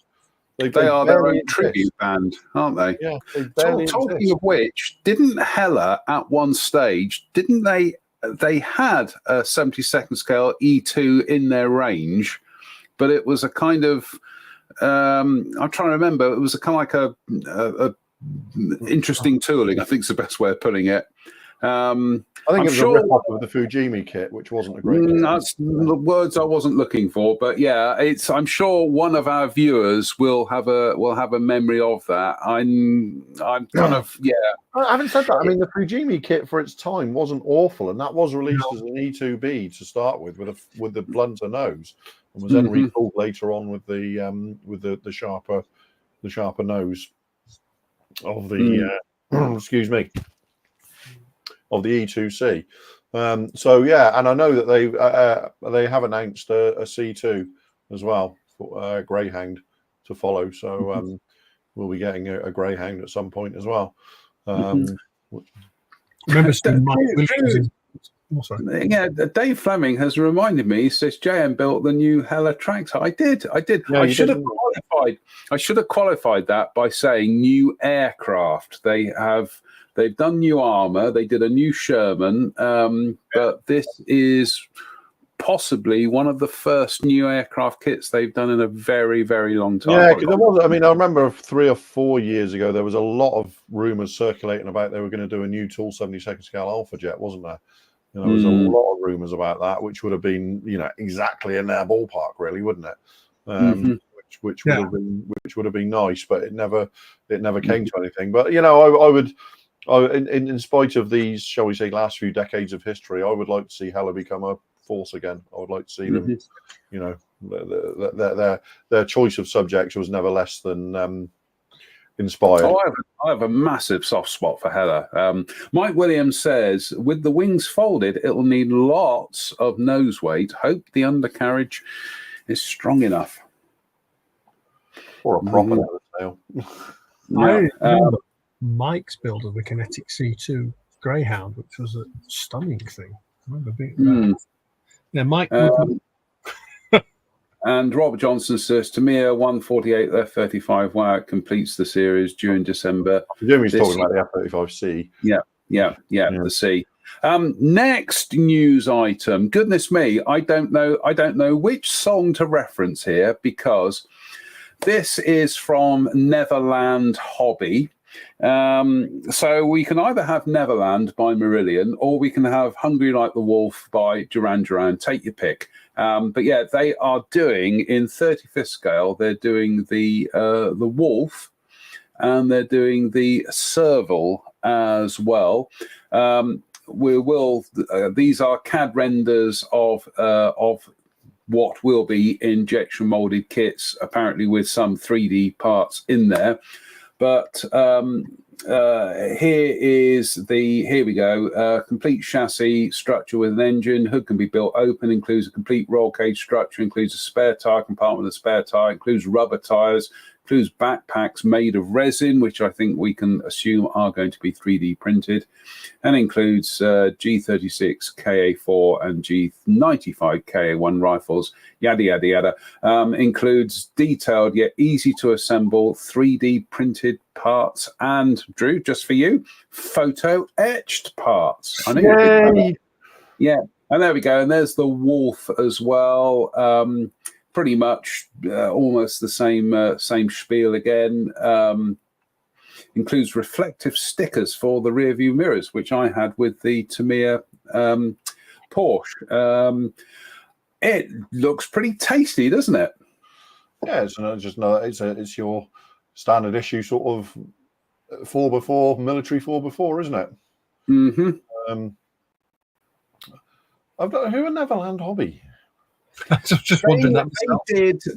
Speaker 1: They are their own tribute band, aren't they?
Speaker 2: Yeah.
Speaker 1: Talking of which, didn't Hella at one stage? Didn't they? They had a 72nd scale E2 in their range, but it was a kind of. I'm trying to remember. It was a kind of like a interesting tooling. I think is the best way of putting it.
Speaker 2: I think it was a rip-off of the Fujimi kit, which wasn't a great kit.
Speaker 1: That's the words I wasn't looking for, but yeah, I'm sure one of our viewers will have a memory of that. I'm kind of
Speaker 2: Having said that, I mean the Fujimi kit for its time wasn't awful, and that was released as an E2B to start with the blunter nose, and was then retooled later on with the sharper nose of the excuse me. Of the E2C. And I know that they have announced a C2 as well for Greyhound to follow. So we'll be getting a Greyhound at some point as well.
Speaker 3: Remember,
Speaker 1: Dave Fleming has reminded me. He says JM built the new Hella tractor. I did.
Speaker 2: Yeah,
Speaker 1: I should have qualified. I should have qualified that by saying new aircraft. They've done new armor. They did a new Sherman, but this is possibly one of the first new aircraft kits they've done in a very, very long time.
Speaker 2: Yeah, because there was. I mean, I remember 3 or 4 years ago there was a lot of rumours circulating about they were going to do a new Tool 72nd scale Alpha Jet, wasn't there? You know, there was a lot of rumours about that, which would have been, you know, exactly in their ballpark, really, wouldn't it? Which would have been nice, but it never came to anything. But you know, I would, in spite of these, shall we say, last few decades of history, I would like to see Hella become a force again. I would like to see them, you know, their choice of subjects was never less than inspired.
Speaker 1: Oh, I have a massive soft spot for Hella. Mike Williams says, with the wings folded, it'll need lots of nose weight. Hope the undercarriage is strong enough.
Speaker 2: Or a proper tail.
Speaker 3: I remember Mike's build of the Kinetic C2 Greyhound, which was a stunning thing. I remember being yeah, Mike.
Speaker 1: And Robert Johnson says, Tamiya 148 F-35 wire completes the series due in December.
Speaker 2: I presume he's talking about the F-35C.
Speaker 1: Yeah, the C. Next news item. Goodness me, I don't know which song to reference here, because this is from Neverland Hobby. So we can either have Neverland by Marillion, or we can have Hungry Like the Wolf by Duran Duran. Take your pick. But yeah, they are doing in 35th scale. They're doing the Wolf, and they're doing the Serval as well. These are CAD renders of what will be injection molded kits, apparently with some 3D parts in there. But here we go. Complete chassis structure with an engine. Hood can be built open. Includes a complete roll cage structure. Includes a spare tire compartment, a spare tire. Includes rubber tires. Includes backpacks made of resin, which I think we can assume are going to be 3D printed, and includes G36 KA4 and G95 KA1 rifles. Yada yada yada. Includes detailed yet easy to assemble 3D printed parts, and Drew, just for you, photo etched parts. I know. Yeah, and there we go. And there's the Wolf as well. Pretty much almost the same spiel again. Includes reflective stickers for the rear view mirrors, which I had with the Tamiya Porsche. It looks pretty tasty, doesn't it?
Speaker 2: Yeah, it's your standard issue sort of 4x4 military 4x4, isn't it?
Speaker 1: Mm-hmm.
Speaker 2: Who are Neverland Hobby?
Speaker 3: I was just wondering that myself.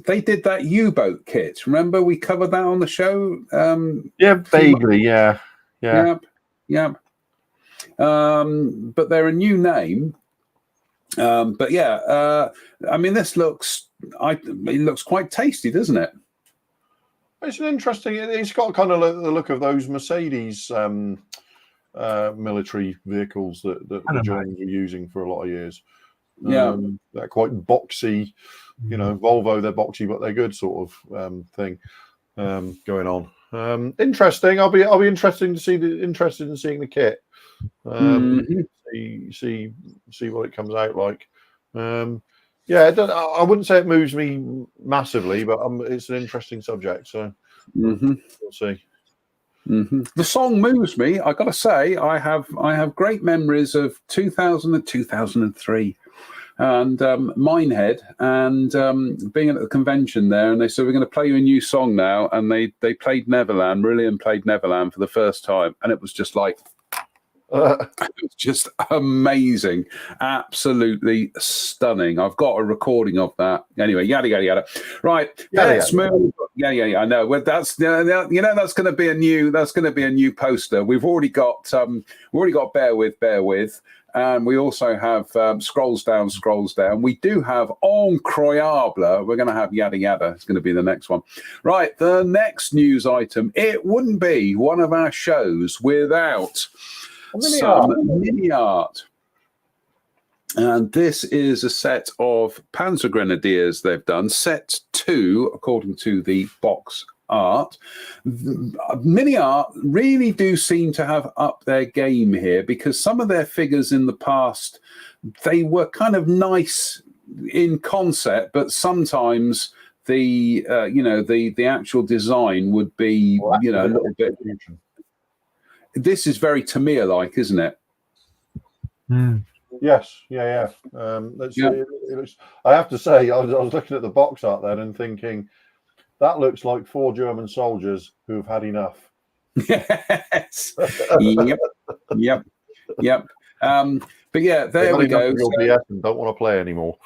Speaker 1: They did that U-boat kit. Remember we covered that on the show?
Speaker 2: Yeah, vaguely. Yeah.
Speaker 1: But they're a new name. But yeah, I mean, it looks quite tasty, doesn't it?
Speaker 2: It's an interesting. It's got kind of the look of those Mercedes military vehicles that the Germans were using for a lot of years.
Speaker 1: Yeah,
Speaker 2: they're quite boxy, you know. Volvo, they're boxy, but they're good sort of thing going on. Interesting. I'll be interested in seeing the kit. See what it comes out like. Yeah, I wouldn't say it moves me massively, but it's an interesting subject. So we'll see.
Speaker 1: The song moves me. I got to say, I have great memories of 2000 and 2003. And Minehead, and being at the convention there, and they said, we're going to play you a new song now, and they played Neverland. Marillion played Neverland for the first time, and it was just like it was just amazing, absolutely stunning. I've got a recording of that. Anyway, yada yada yada. Right, let's move. Yeah. I know. Well, that's that's going to be a new poster. We've already got Bear With. And we also have Scrolls Down. We do have Incroyable. We're going to have Yada Yada. It's going to be the next one. Right, the next news item. It wouldn't be one of our shows without some mini art. And this is a set of Panzer Grenadiers they've done. Set 2, according to the box art. Mini art really do seem to have upped their game here, because some of their figures in the past, they were kind of nice in concept, but sometimes the the actual design would be a little bit. This is very Tamiya-like, isn't it?
Speaker 2: Yes, yeah. It looks, I have to say, I was looking at the box art then and thinking that looks like 4 German soldiers who've had enough.
Speaker 1: Yes. Yep. But yeah, there we go.
Speaker 2: BS and don't want to play anymore.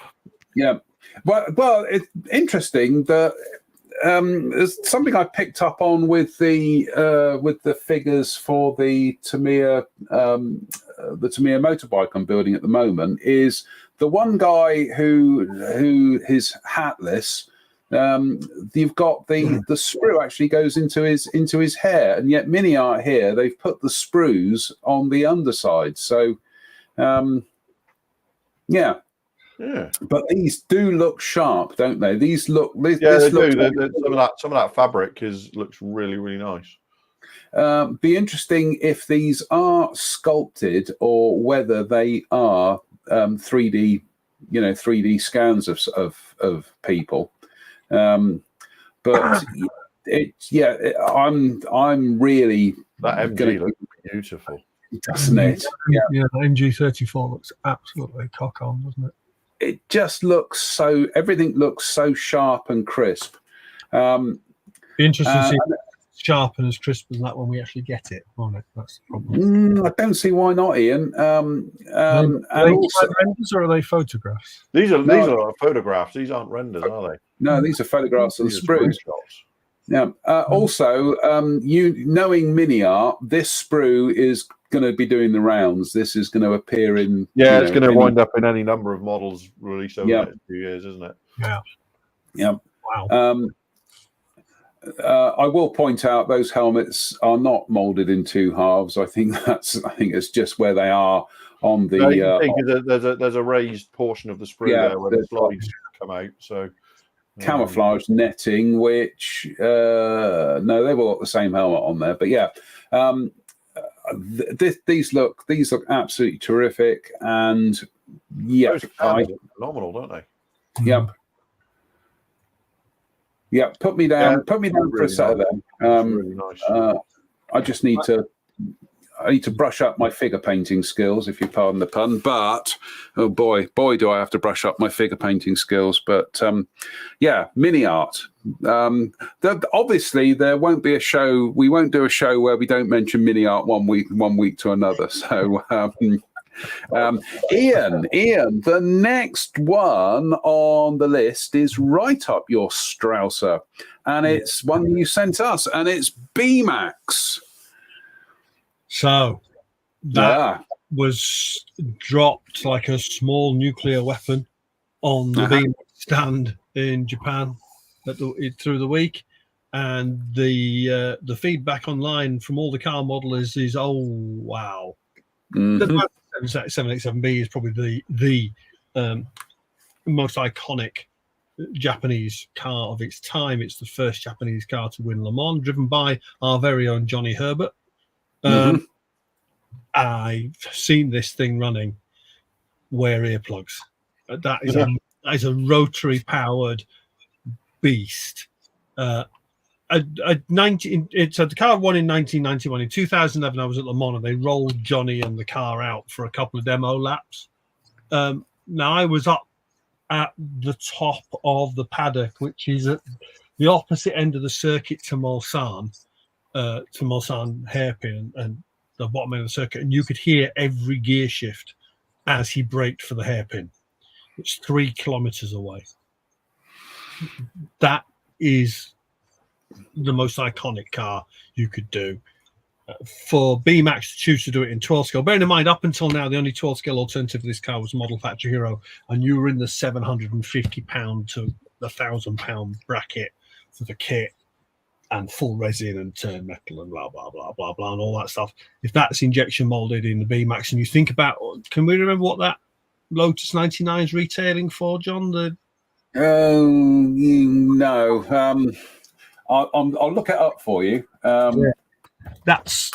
Speaker 1: Yeah. Well, it's interesting that there's something I picked up on with the figures for the Tamiya motorbike I'm building at the moment is the one guy who is hatless. You've got the sprue actually goes into his hair, and yet Mini Art here they've put the sprues on the underside. So, yeah. But these do look sharp, don't they? These look. They do.
Speaker 2: Some of that fabric looks really, really nice.
Speaker 1: Be interesting if these are sculpted or whether they are 3D, 3D scans of people. But I'm really
Speaker 2: that MG looks beautiful,
Speaker 1: doesn't it?
Speaker 3: Yeah, the MG34 looks absolutely cock on, doesn't it?
Speaker 1: It just looks everything looks so sharp and crisp.
Speaker 3: Be interesting to see if it's sharp and as crisp as that when we actually get it, won't it? That's the problem.
Speaker 1: I don't see why not, Ian.
Speaker 3: Are they renders or are they photographs?
Speaker 2: These are photographs. These aren't renders, are they?
Speaker 1: No, these are photographs of the sprues. Yeah. Also, knowing Mini Art, this sprue is going to be doing the rounds. This is going to appear in.
Speaker 2: Yeah, it's going to wind up in any number of models released over the next few years, isn't it?
Speaker 3: Yeah.
Speaker 1: Yeah.
Speaker 3: Wow.
Speaker 1: I will point out those helmets are not molded in 2 halves. I think it's just where they are on the.
Speaker 2: There's a raised portion of the sprue there where the slides come out. So.
Speaker 1: Camouflage netting, which no, they've all got the same helmet on there. But yeah, these look absolutely terrific, and
Speaker 2: phenomenal, don't they?
Speaker 1: Yep. Put me down. Put me down for a set of them.
Speaker 2: Really nice.
Speaker 1: I just need to. I need to brush up my figure painting skills, if you pardon the pun. But oh boy, do I have to brush up my figure painting skills. But Mini Art. Obviously, there won't be a show. We won't do a show where we don't mention Mini Art one week to another. So, Ian, the next one on the list is right up your Strausser, and it's one you sent us, and it's BMAX.
Speaker 3: So that was dropped like a small nuclear weapon on the beam stand in Japan through the week, and the feedback online from all the car modelers is, oh wow. The 787B is probably the most iconic Japanese car of its time. It's the first Japanese car to win Le Mans, driven by our very own Johnny Herbert. I've seen this thing running. Wear earplugs. That is a rotary powered beast. So the car won in 1991. In 2011, I was at Le Mans, and they rolled Johnny and the car out for a couple of demo laps. Now I was up at the top of the paddock, which is at the opposite end of the circuit to Mulsanne hairpin and the bottom end of the circuit, and you could hear every gear shift as he braked for the hairpin. It's 3 kilometers away. That is the most iconic car you could do. For BMAX to choose to do it in 12 scale, bearing in mind, up until now, the only 12 scale alternative for this car was Model Factory Hero, and you were in the £750 to the £1,000 bracket for the kit and full resin and turn metal and blah, blah, blah, blah, blah, and all that stuff. If that's injection molded in the BMAX, and you think about, can we remember what that Lotus 99 is retailing for, John?
Speaker 1: No. I'll look it up for you.
Speaker 3: That's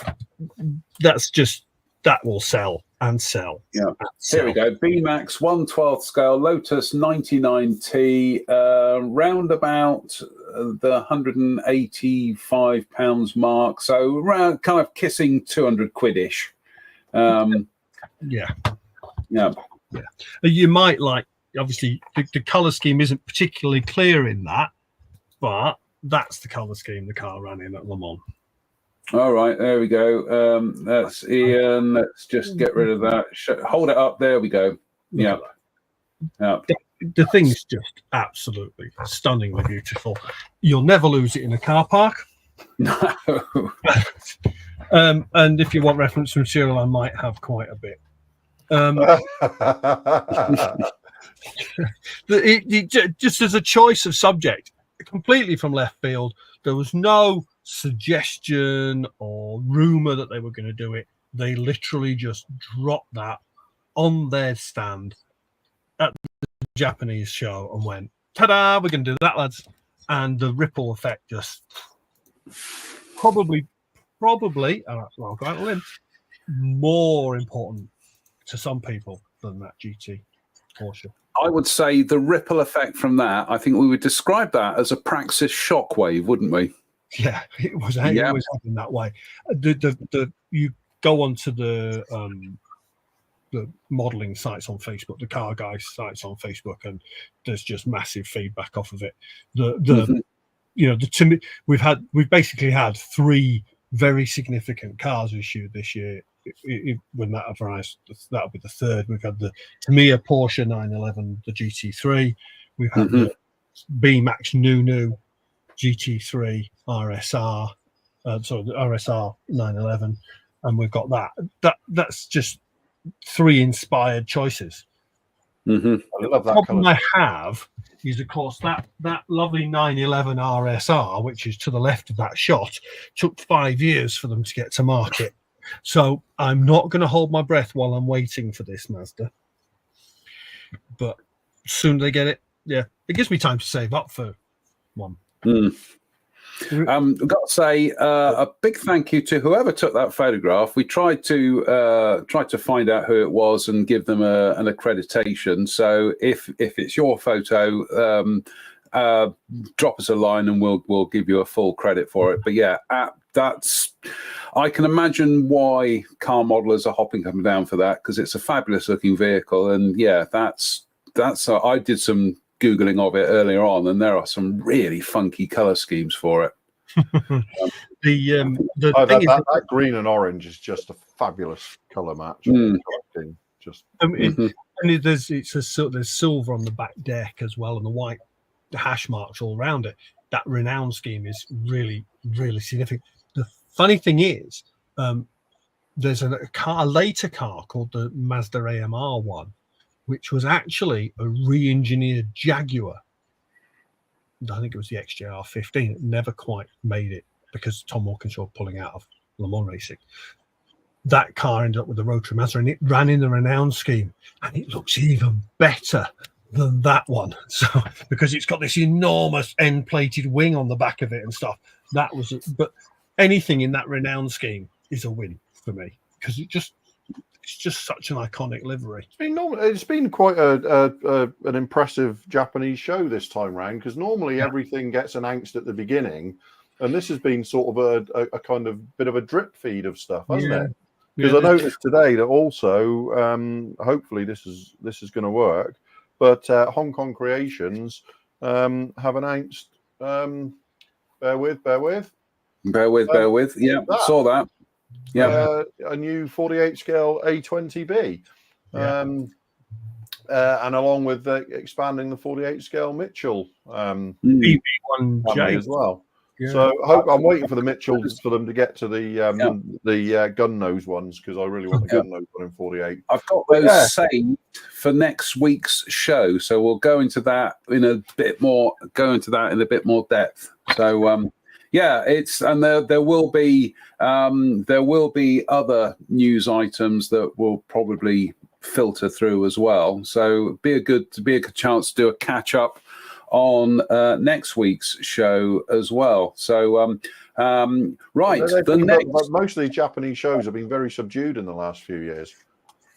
Speaker 3: just, that will sell and sell.
Speaker 1: Yeah.
Speaker 3: And sell.
Speaker 1: Here we go. BMAX 1/12 scale, Lotus 99T, round about the £185 mark. So around kind of kissing 200 quid-ish.
Speaker 3: Yeah.
Speaker 1: Yeah.
Speaker 3: You might like, obviously, the colour scheme isn't particularly clear in that, but that's the colour scheme the car ran in at Le Mans.
Speaker 1: All right, there we go. That's Ian. Let's just get rid of that. Hold it up. There we go. Yeah. Yeah.
Speaker 3: The thing's just absolutely stunningly beautiful. You'll never lose it in a car park.
Speaker 1: No.
Speaker 3: And if you want reference material, I might have quite a bit. Just as a choice of subject, completely from left field, there was no suggestion or rumor that they were going to do it. They literally just dropped that on their stand at the Japanese show and went, ta-da, we're going to do that, lads. And the ripple effect just probably, I'll go out on a limb, more important to some people than that GT Porsche.
Speaker 1: I would say the ripple effect from that, I think we would describe that as a Praxis shockwave, wouldn't we?
Speaker 3: Yeah, it was happening that way. You go onto the modelling sites on Facebook, the car guys sites on Facebook, and there's just massive feedback off of it. We've basically had 3 very significant cars issued this year. When that arrives, that'll be the 3rd. We've had the Tamiya Porsche 911, the GT3. We've had the BMAX Nunu GT3 RSR, the RSR 911, and we've got that's just 3 inspired choices.
Speaker 2: I love that.
Speaker 3: The problem I have is, of course, that lovely 911 RSR, which is to the left of that shot, took 5 years for them to get to market. So I'm not going to hold my breath while I'm waiting for this Mazda. But soon they get it. Yeah, it gives me time to save up for one.
Speaker 1: I've got to say a big thank you to whoever took that photograph. We tried to find out who it was and give them an accreditation. So if it's your photo, drop us a line and we'll give you a full credit for it. But yeah, I can imagine why car modelers are hopping up and down for that, because it's a fabulous looking vehicle. And yeah, that's I did some Googling of it earlier on, and there are some really funky color schemes for it.
Speaker 2: That green and orange is just a fabulous color match.
Speaker 3: There's silver on the back deck as well, and the white hash marks all around it. That renown scheme is really, really significant. The funny thing is, there's a later car called the Mazda AMR1, which was actually a re-engineered Jaguar. I think it was the XJR15. It never quite made it because Tom Walkinshaw pulling out of Le Mans racing. That car ended up with the rotary Mazda, and it ran in the renown scheme, and it looks even better than that one. So because it's got this enormous end-plated wing on the back of it and stuff. But anything in that renown scheme is a win for me, because it's just such an iconic livery.
Speaker 2: It's been quite an impressive Japanese show this time round, because normally everything gets announced at the beginning, and this has been sort of a kind of bit of a drip feed of stuff, hasn't it? Because I noticed today that also, hopefully this is going to work, but Hong Kong Creations have announced. Bear with. Yeah, saw that. Yeah, a new 48 scale A20B, and along with expanding the 48 scale Mitchell
Speaker 3: BB1J
Speaker 2: as well. Yeah. So I'm waiting for the Mitchells for them to get to the gun nose ones, because I really want the gun nose one in 48.
Speaker 1: I've got those saved for next week's show, so we'll go into that in a bit more depth. So there will be other news items that will probably filter through as well. So be a good chance to do a catch up on next week's show as well. So
Speaker 2: most of these Japanese shows have been very subdued in the last few years.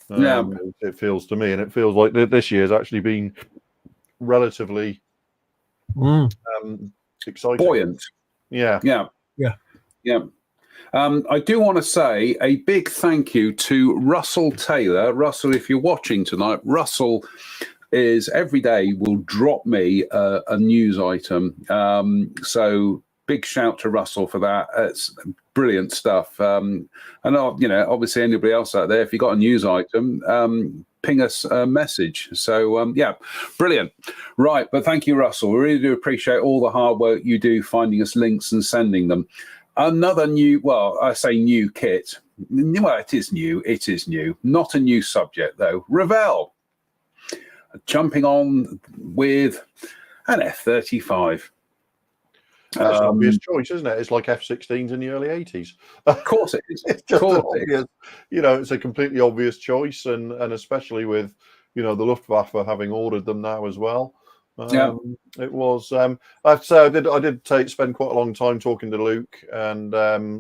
Speaker 2: It feels to me, and it feels like this year's actually been relatively exciting.
Speaker 1: Buoyant.
Speaker 2: Yeah.
Speaker 1: I do want to say a big thank you to Russell Taylor. Russell, if you're watching tonight, Russell is every day will drop me a news item. So big shout to Russell for that. It's brilliant stuff. And obviously anybody else out there, if you got a news item, ping us a message. So brilliant. Right, but thank you, Russell. We really do appreciate all the hard work you do finding us links and sending them. Another new, well, I say new kit. Well, it is new. It is new. Not a new subject though. Revell jumping on with an F-35.
Speaker 2: That's an obvious choice, isn't it? It's like F-16s in the early 80s.
Speaker 1: Of course it is.
Speaker 2: It's just obvious, it's a completely obvious choice, and especially with, the Luftwaffe having ordered them now as well. It was. I did spend quite a long time talking to Luke and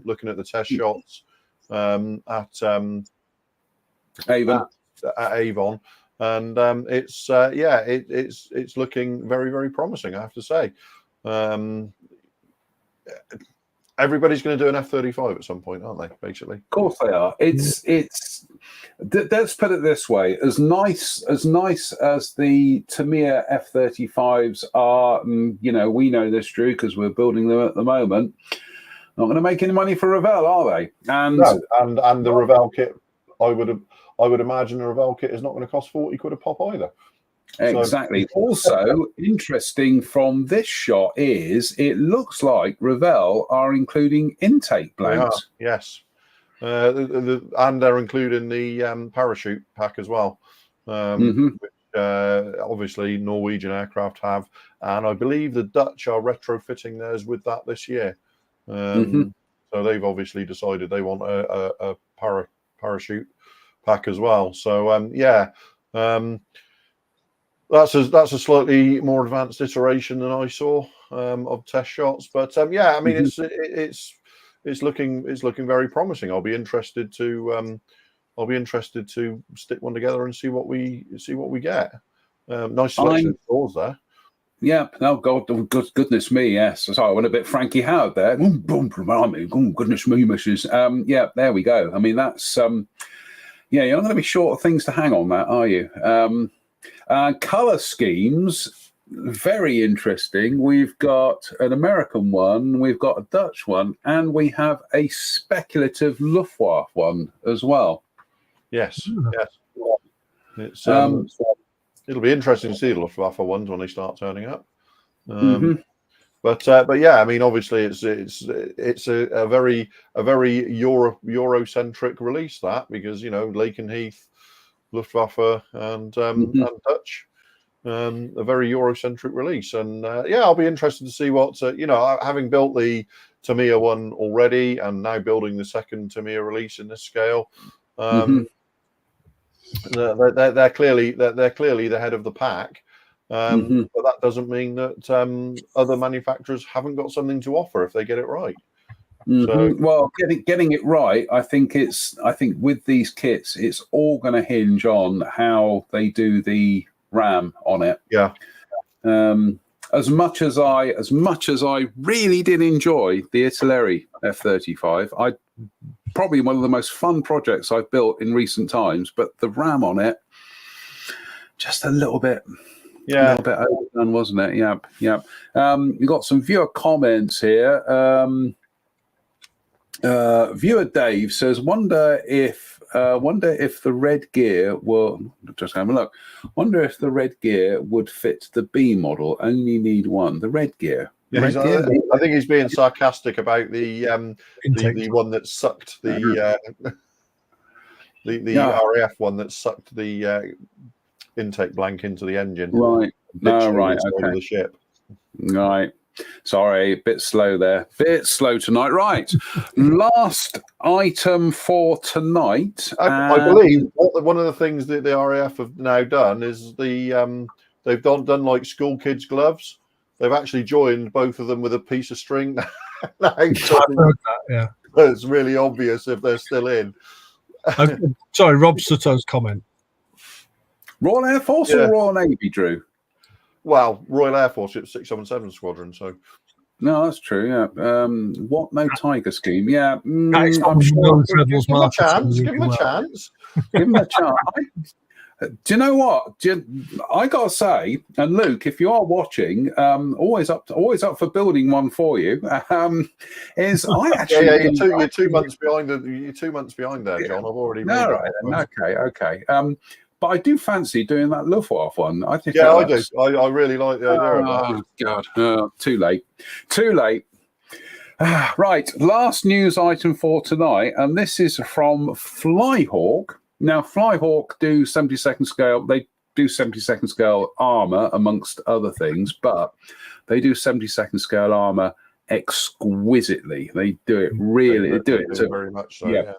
Speaker 2: looking at the test shots at Avon, and it's looking very, very promising, I have to say. Everybody's going to do an F-35 at some point, aren't they? Basically,
Speaker 1: of course they are. Let's put it this way: as nice as the Tamiya F-35s are, we know this, Drew, because we're building them at the moment. Not going to make any money for Revell, are they? And
Speaker 2: the Revell kit, I would imagine the Revell kit is not going to cost 40 quid a pop either.
Speaker 1: Exactly. So, also, interesting from this shot is it looks like Revell are including intake blanks.
Speaker 2: Yes. And they're including the parachute pack as well, which obviously Norwegian aircraft have. And I believe the Dutch are retrofitting theirs with that this year. So they've obviously decided they want a parachute pack as well. So, that's a slightly more advanced iteration than I saw of test shots, but I mean it's looking very promising. I'll be interested to stick one together and see what we get. Nice selection of scores there.
Speaker 1: Yeah, no, goodness me, yes. Sorry, I went a bit Frankie Howard there. Goodness me, missus. There we go. I mean, that's you're not going to be short of things to hang on, Matt, are you? Color schemes, very interesting. We've got an American one, we've got a Dutch one, and we have a speculative Luftwaffe one as well.
Speaker 2: Yes. It's it'll be interesting to see the Luftwaffe ones when they start turning up. But I mean, obviously it's a very Eurocentric release, that, because Lakenheath, Luftwaffe and Dutch, a very Eurocentric release, and I'll be interested to see what having built the Tamiya one already and now building the second Tamiya release in this scale. They're clearly the head of the pack, but that doesn't mean that other manufacturers haven't got something to offer if they get it right. So,
Speaker 1: well, getting it right, I think with these kits, it's all going to hinge on how they do the RAM on it.
Speaker 2: Yeah.
Speaker 1: As much as I really did enjoy the Italeri F-35, probably one of the most fun projects I've built in recent times, but the RAM on it, just a little bit.
Speaker 2: Yeah,
Speaker 1: a little bit overdone, wasn't it? Yep. We've got some viewer comments here. Viewer Dave says, wonder if the red gear will just have a look. Wonder if the red gear would fit the B model. Only need one. The red gear.
Speaker 2: Yeah, I think he's being sarcastic about the one that sucked the RAF one that sucked the intake blank into the engine.
Speaker 1: Right. No, right. Okay.
Speaker 2: The ship.
Speaker 1: Right. Sorry, a bit slow there. Bit slow tonight. Right. Last item for tonight.
Speaker 2: I believe one of the things that the RAF have now done is they've done like school kids' gloves. They've actually joined both of them with a piece of string.
Speaker 3: I've heard that, yeah.
Speaker 2: It's really obvious if they're still in.
Speaker 3: Sorry, Rob Sutto's comment.
Speaker 1: Royal Air Force or Royal Navy, Drew?
Speaker 2: Well, Royal Air Force, it's 677 Squadron, so.
Speaker 1: No, that's true. Yeah. What? No Tiger scheme. Yeah.
Speaker 3: I'm sure.
Speaker 2: Give him a chance. Give him a chance.
Speaker 1: Give him a chance. Do you know what? I gotta say, and Luke, if you are watching, always up for building one for you. Is I actually
Speaker 2: you're 2 months behind. You're 2 months behind there, John. I've already.
Speaker 1: No, right. Then. Okay. But I do fancy doing that Luftwaffe one. I think.
Speaker 2: Yeah, I do. I really like the idea of that.
Speaker 1: God, too late. Right, last news item for tonight, and this is from Flyhawk. Now, Flyhawk do 72nd scale. They do 72nd scale armor, amongst other things, but they do 72nd scale armor exquisitely. They do it really. They do it
Speaker 2: very much so. Yeah.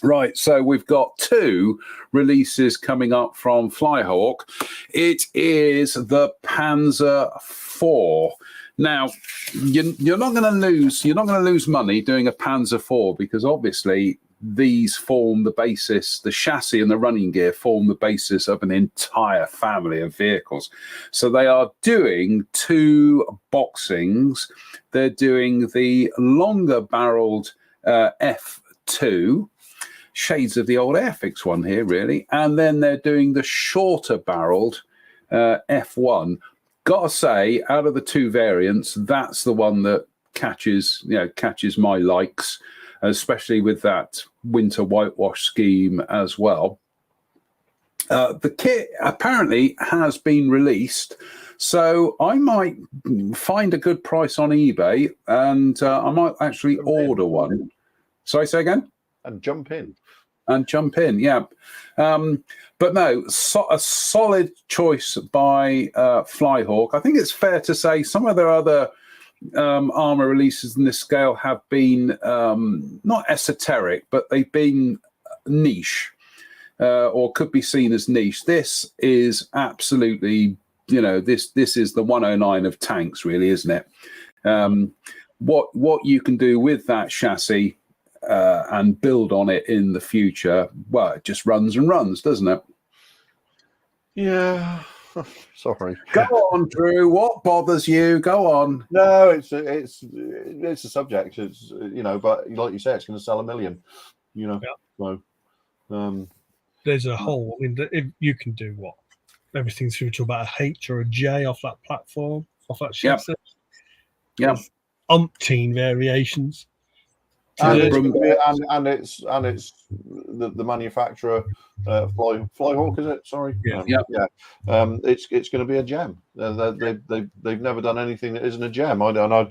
Speaker 1: Right, so we've got 2 releases coming up from Flyhawk. It is the Panzer IV. Now, you're not going to lose. You're not going to lose money doing a Panzer IV because obviously these form the basis. The chassis and the running gear form the basis of an entire family of vehicles. So they are doing 2 boxings. They're doing the longer barreled F2. Shades of the old Airfix one here, really. And then they're doing the shorter barreled F1. Gotta say, out of the 2 variants, that's the one that catches my likes, especially with that winter whitewash scheme as well. The kit apparently has been released, so I might find a good price on eBay and I might actually order one. Sorry, say again?
Speaker 2: And jump in,
Speaker 1: yeah. But no, a solid choice by Flyhawk. I think it's fair to say some of their other armor releases in this scale have been not esoteric, but they've been niche or could be seen as niche. This is absolutely, this is the 109 of tanks, really, isn't it? What you can do with that chassis and build on it in the future, well, it just runs and runs, doesn't it?
Speaker 2: Yeah. Sorry.
Speaker 1: Go on, Drew. What bothers you? Go on.
Speaker 2: No, it's a subject. It's but like you say, it's going to sell 1 million. Yeah. So,
Speaker 3: there's a whole. I mean, if you can do what everything through to about a H or a J off that platform, off that chassis.
Speaker 2: Yeah.
Speaker 3: Umpteen variations.
Speaker 2: And it's the manufacturer, Flyhawk, is it? Sorry,
Speaker 3: yeah.
Speaker 2: It's going to be a gem. They've never done anything that isn't a gem. I can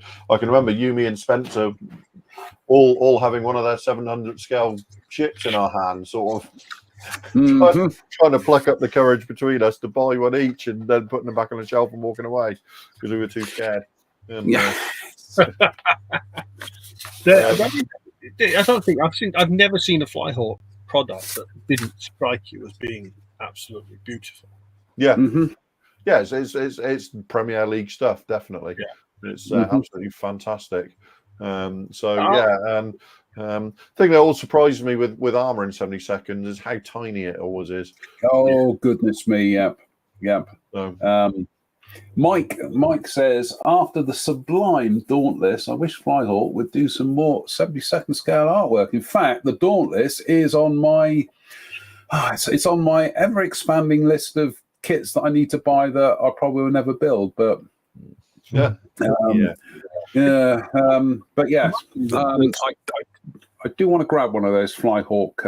Speaker 2: remember Yumi and Spencer all having one of their 700 scale ships in our hands, sort of trying to pluck up the courage between us to buy one each, and then putting them back on the shelf and walking away because we were too scared.
Speaker 3: I don't think I've never seen a Flyhawk product that didn't strike you as being absolutely beautiful.
Speaker 2: Yeah, it's Premier League stuff, definitely. Yeah. It's absolutely fantastic. The thing that always surprised me with armor in 72nd is how tiny it always is.
Speaker 1: Oh goodness me! Yep. So, Mike says, after the sublime Dauntless, I wish Flyhawk would do some more 72nd scale artwork. In fact, the Dauntless is on my it's on my ever expanding list of kits that I need to buy that I probably will never build. But but yes, I do want to grab one of those Flyhawk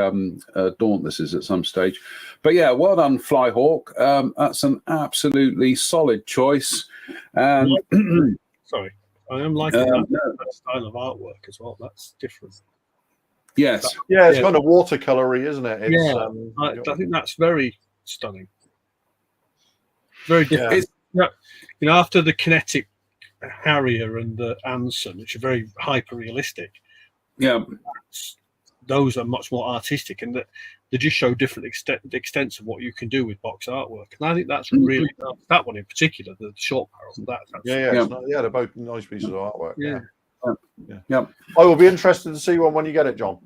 Speaker 1: Dauntlesses at some stage. But yeah, well done, Flyhawk. That's an absolutely solid choice. And
Speaker 3: sorry, I am liking that style of artwork as well. That's different.
Speaker 1: Yes.
Speaker 2: Yeah, it's kind of watercolory, isn't it?
Speaker 3: It's, I think that's very stunning. Very different. After the Kinetic Harrier and the Anson, which are very hyper realistic.
Speaker 1: Yeah,
Speaker 3: those are much more artistic, and that they just show different extents of what you can do with box artwork. And I think that's really that one in particular, the short barrel.
Speaker 2: They're both nice pieces of artwork.
Speaker 1: Yeah.
Speaker 2: I will be interested to see one when you get it, John.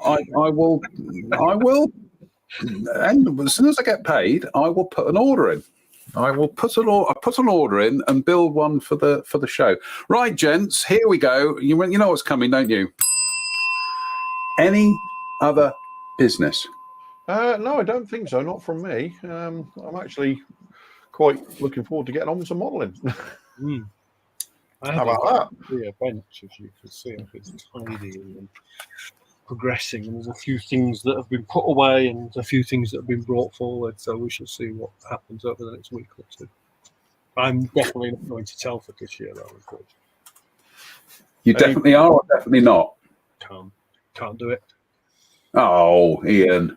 Speaker 1: I will, and as soon as I get paid, I will put an order in. I put an order in and build one for the show. Right, gents, here we go. You know what's coming, don't you? Any other business?
Speaker 2: No, I don't think so. Not from me. I'm actually quite looking forward to getting on with some modelling. How about that?
Speaker 3: A bench, as you can see, it's tidy and progressing, and there's a few things that have been put away and a few things that have been brought forward. So we shall see what happens over the next week or two. I'm definitely not going to Telford this year, though. Of course.
Speaker 1: You definitely are, or definitely not?
Speaker 3: Can't do it.
Speaker 1: Oh, Ian.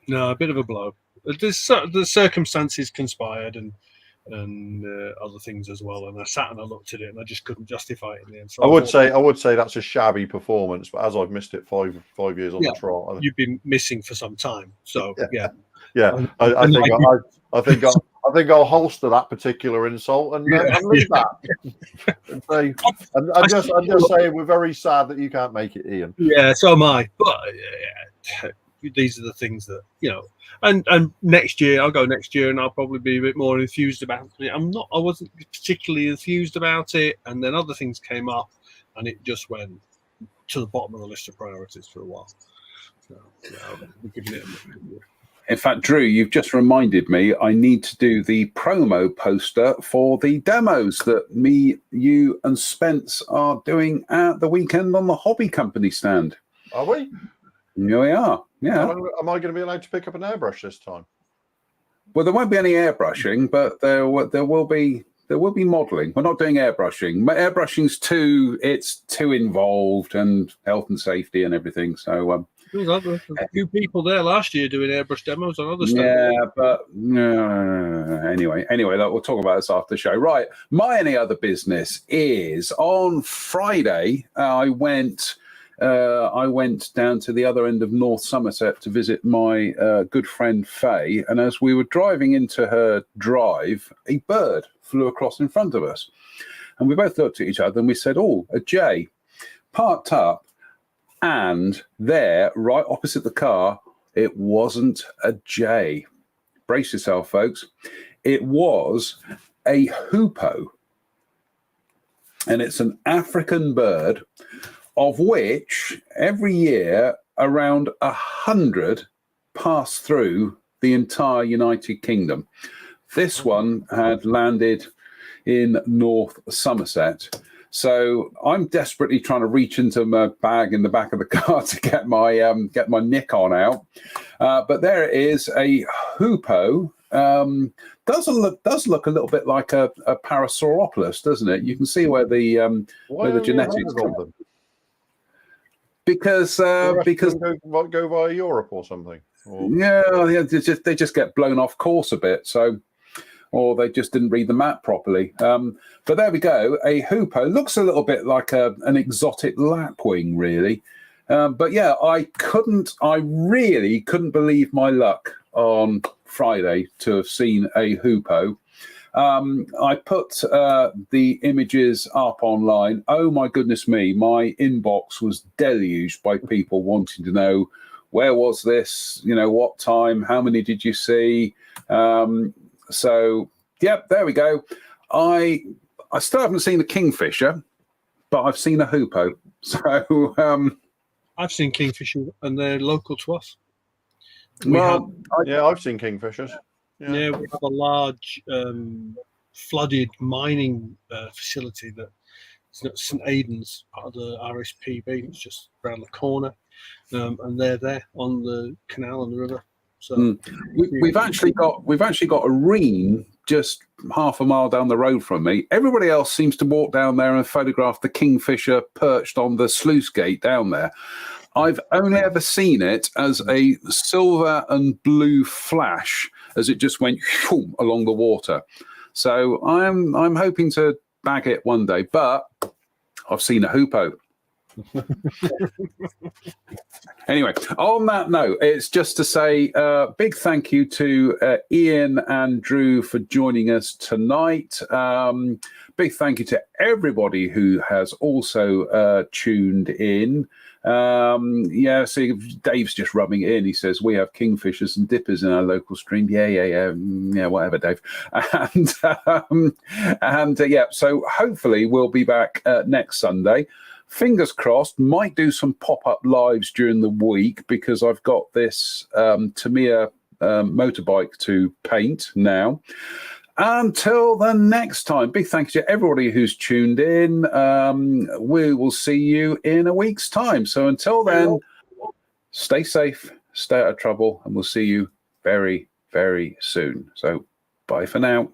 Speaker 3: No, a bit of a blow. The circumstances conspired and other things as well. And I sat and I looked at it and I just couldn't justify it in the end. So
Speaker 2: I would say that's a shabby performance, but as I've missed it 5 years on the trot,
Speaker 3: you've been missing for some time. So yeah.
Speaker 2: I think I'll holster that particular insult and leave that. I'm just saying we're very sad that you can't make it, Ian.
Speaker 3: Yeah, so am I. But these are the things that and next year I'll go next year and I'll probably be a bit more enthused about it. I wasn't particularly enthused about it, and then other things came up and it just went to the bottom of the list of priorities for a while. So we're giving it a look.
Speaker 1: In fact, Drew, you've just reminded me I need to do the promo poster for the demos that me, you and Spence are doing at the weekend on the Hobby Company stand.
Speaker 2: Are we?
Speaker 1: Here we are. Yeah.
Speaker 2: Am I going to be allowed to pick up an airbrush this time?
Speaker 1: Well, there won't be any airbrushing, but there will be modelling. We're not doing airbrushing. Airbrushing's too involved, and health and safety and everything. So
Speaker 3: there was a few people there last year doing airbrush demos on other stuff.
Speaker 1: Yeah, but anyway, we'll talk about this after the show. Right, my any other business is on Friday. I went down to the other end of North Somerset to visit my good friend Faye, and as we were driving into her drive, a bird flew across in front of us, and we both looked at each other and we said, "Oh, a jay," parked up, and there, right opposite the car, it wasn't a jay. Brace yourself, folks. It was a hoopoe, and it's an African bird, of which every year around 100 pass through the entire United Kingdom. This one had landed in North Somerset. So I'm desperately trying to reach into my bag in the back of the car to get my Nikon out. But there it is, a hoopoe. Does look a little bit like a Parasauropoulos, doesn't it? You can see where the genetics come from. Because
Speaker 2: go via Europe or something.
Speaker 1: They just get blown off course a bit. So, or they just didn't read the map properly. But there we go. A hoopoe looks a little bit like an exotic lapwing, really. But yeah, I really couldn't believe my luck on Friday to have seen a hoopoe. I put the images up online. Oh my goodness me, my inbox was deluged by people wanting to know, where was this? What time? How many did you see? So, yep, there we go. I still haven't seen a kingfisher, but I've seen a hoopoe. So
Speaker 3: I've seen kingfisher, and they're local to us.
Speaker 2: I've seen kingfishers.
Speaker 3: Yeah, we have a large flooded mining facility that's St Aidan's, part of the RSPB. It's just around the corner, and they're there on the canal and the river. So
Speaker 1: we've actually got a ream just half a mile down the road from me. Everybody else seems to walk down there and photograph the kingfisher perched on the sluice gate down there. I've only ever seen it as a silver and blue flash as it just went along the water. So I'm hoping to bag it one day, but I've seen a hoopoe. Anyway, on that note, it's just to say big thank you to Ian and Drew for joining us tonight. Big thank you to everybody who has also tuned in. Yeah, see, Dave's just rubbing it in. He says, we have kingfishers and dippers in our local stream. Yeah, whatever, Dave. And yeah, so hopefully we'll be back next Sunday. Fingers crossed, might do some pop-up lives during the week because I've got this Tamiya motorbike to paint now. Until the next time, big thank you to everybody who's tuned in. We will see you in a week's time. So until then, stay safe, stay out of trouble, and we'll see you very, very soon. So bye for now.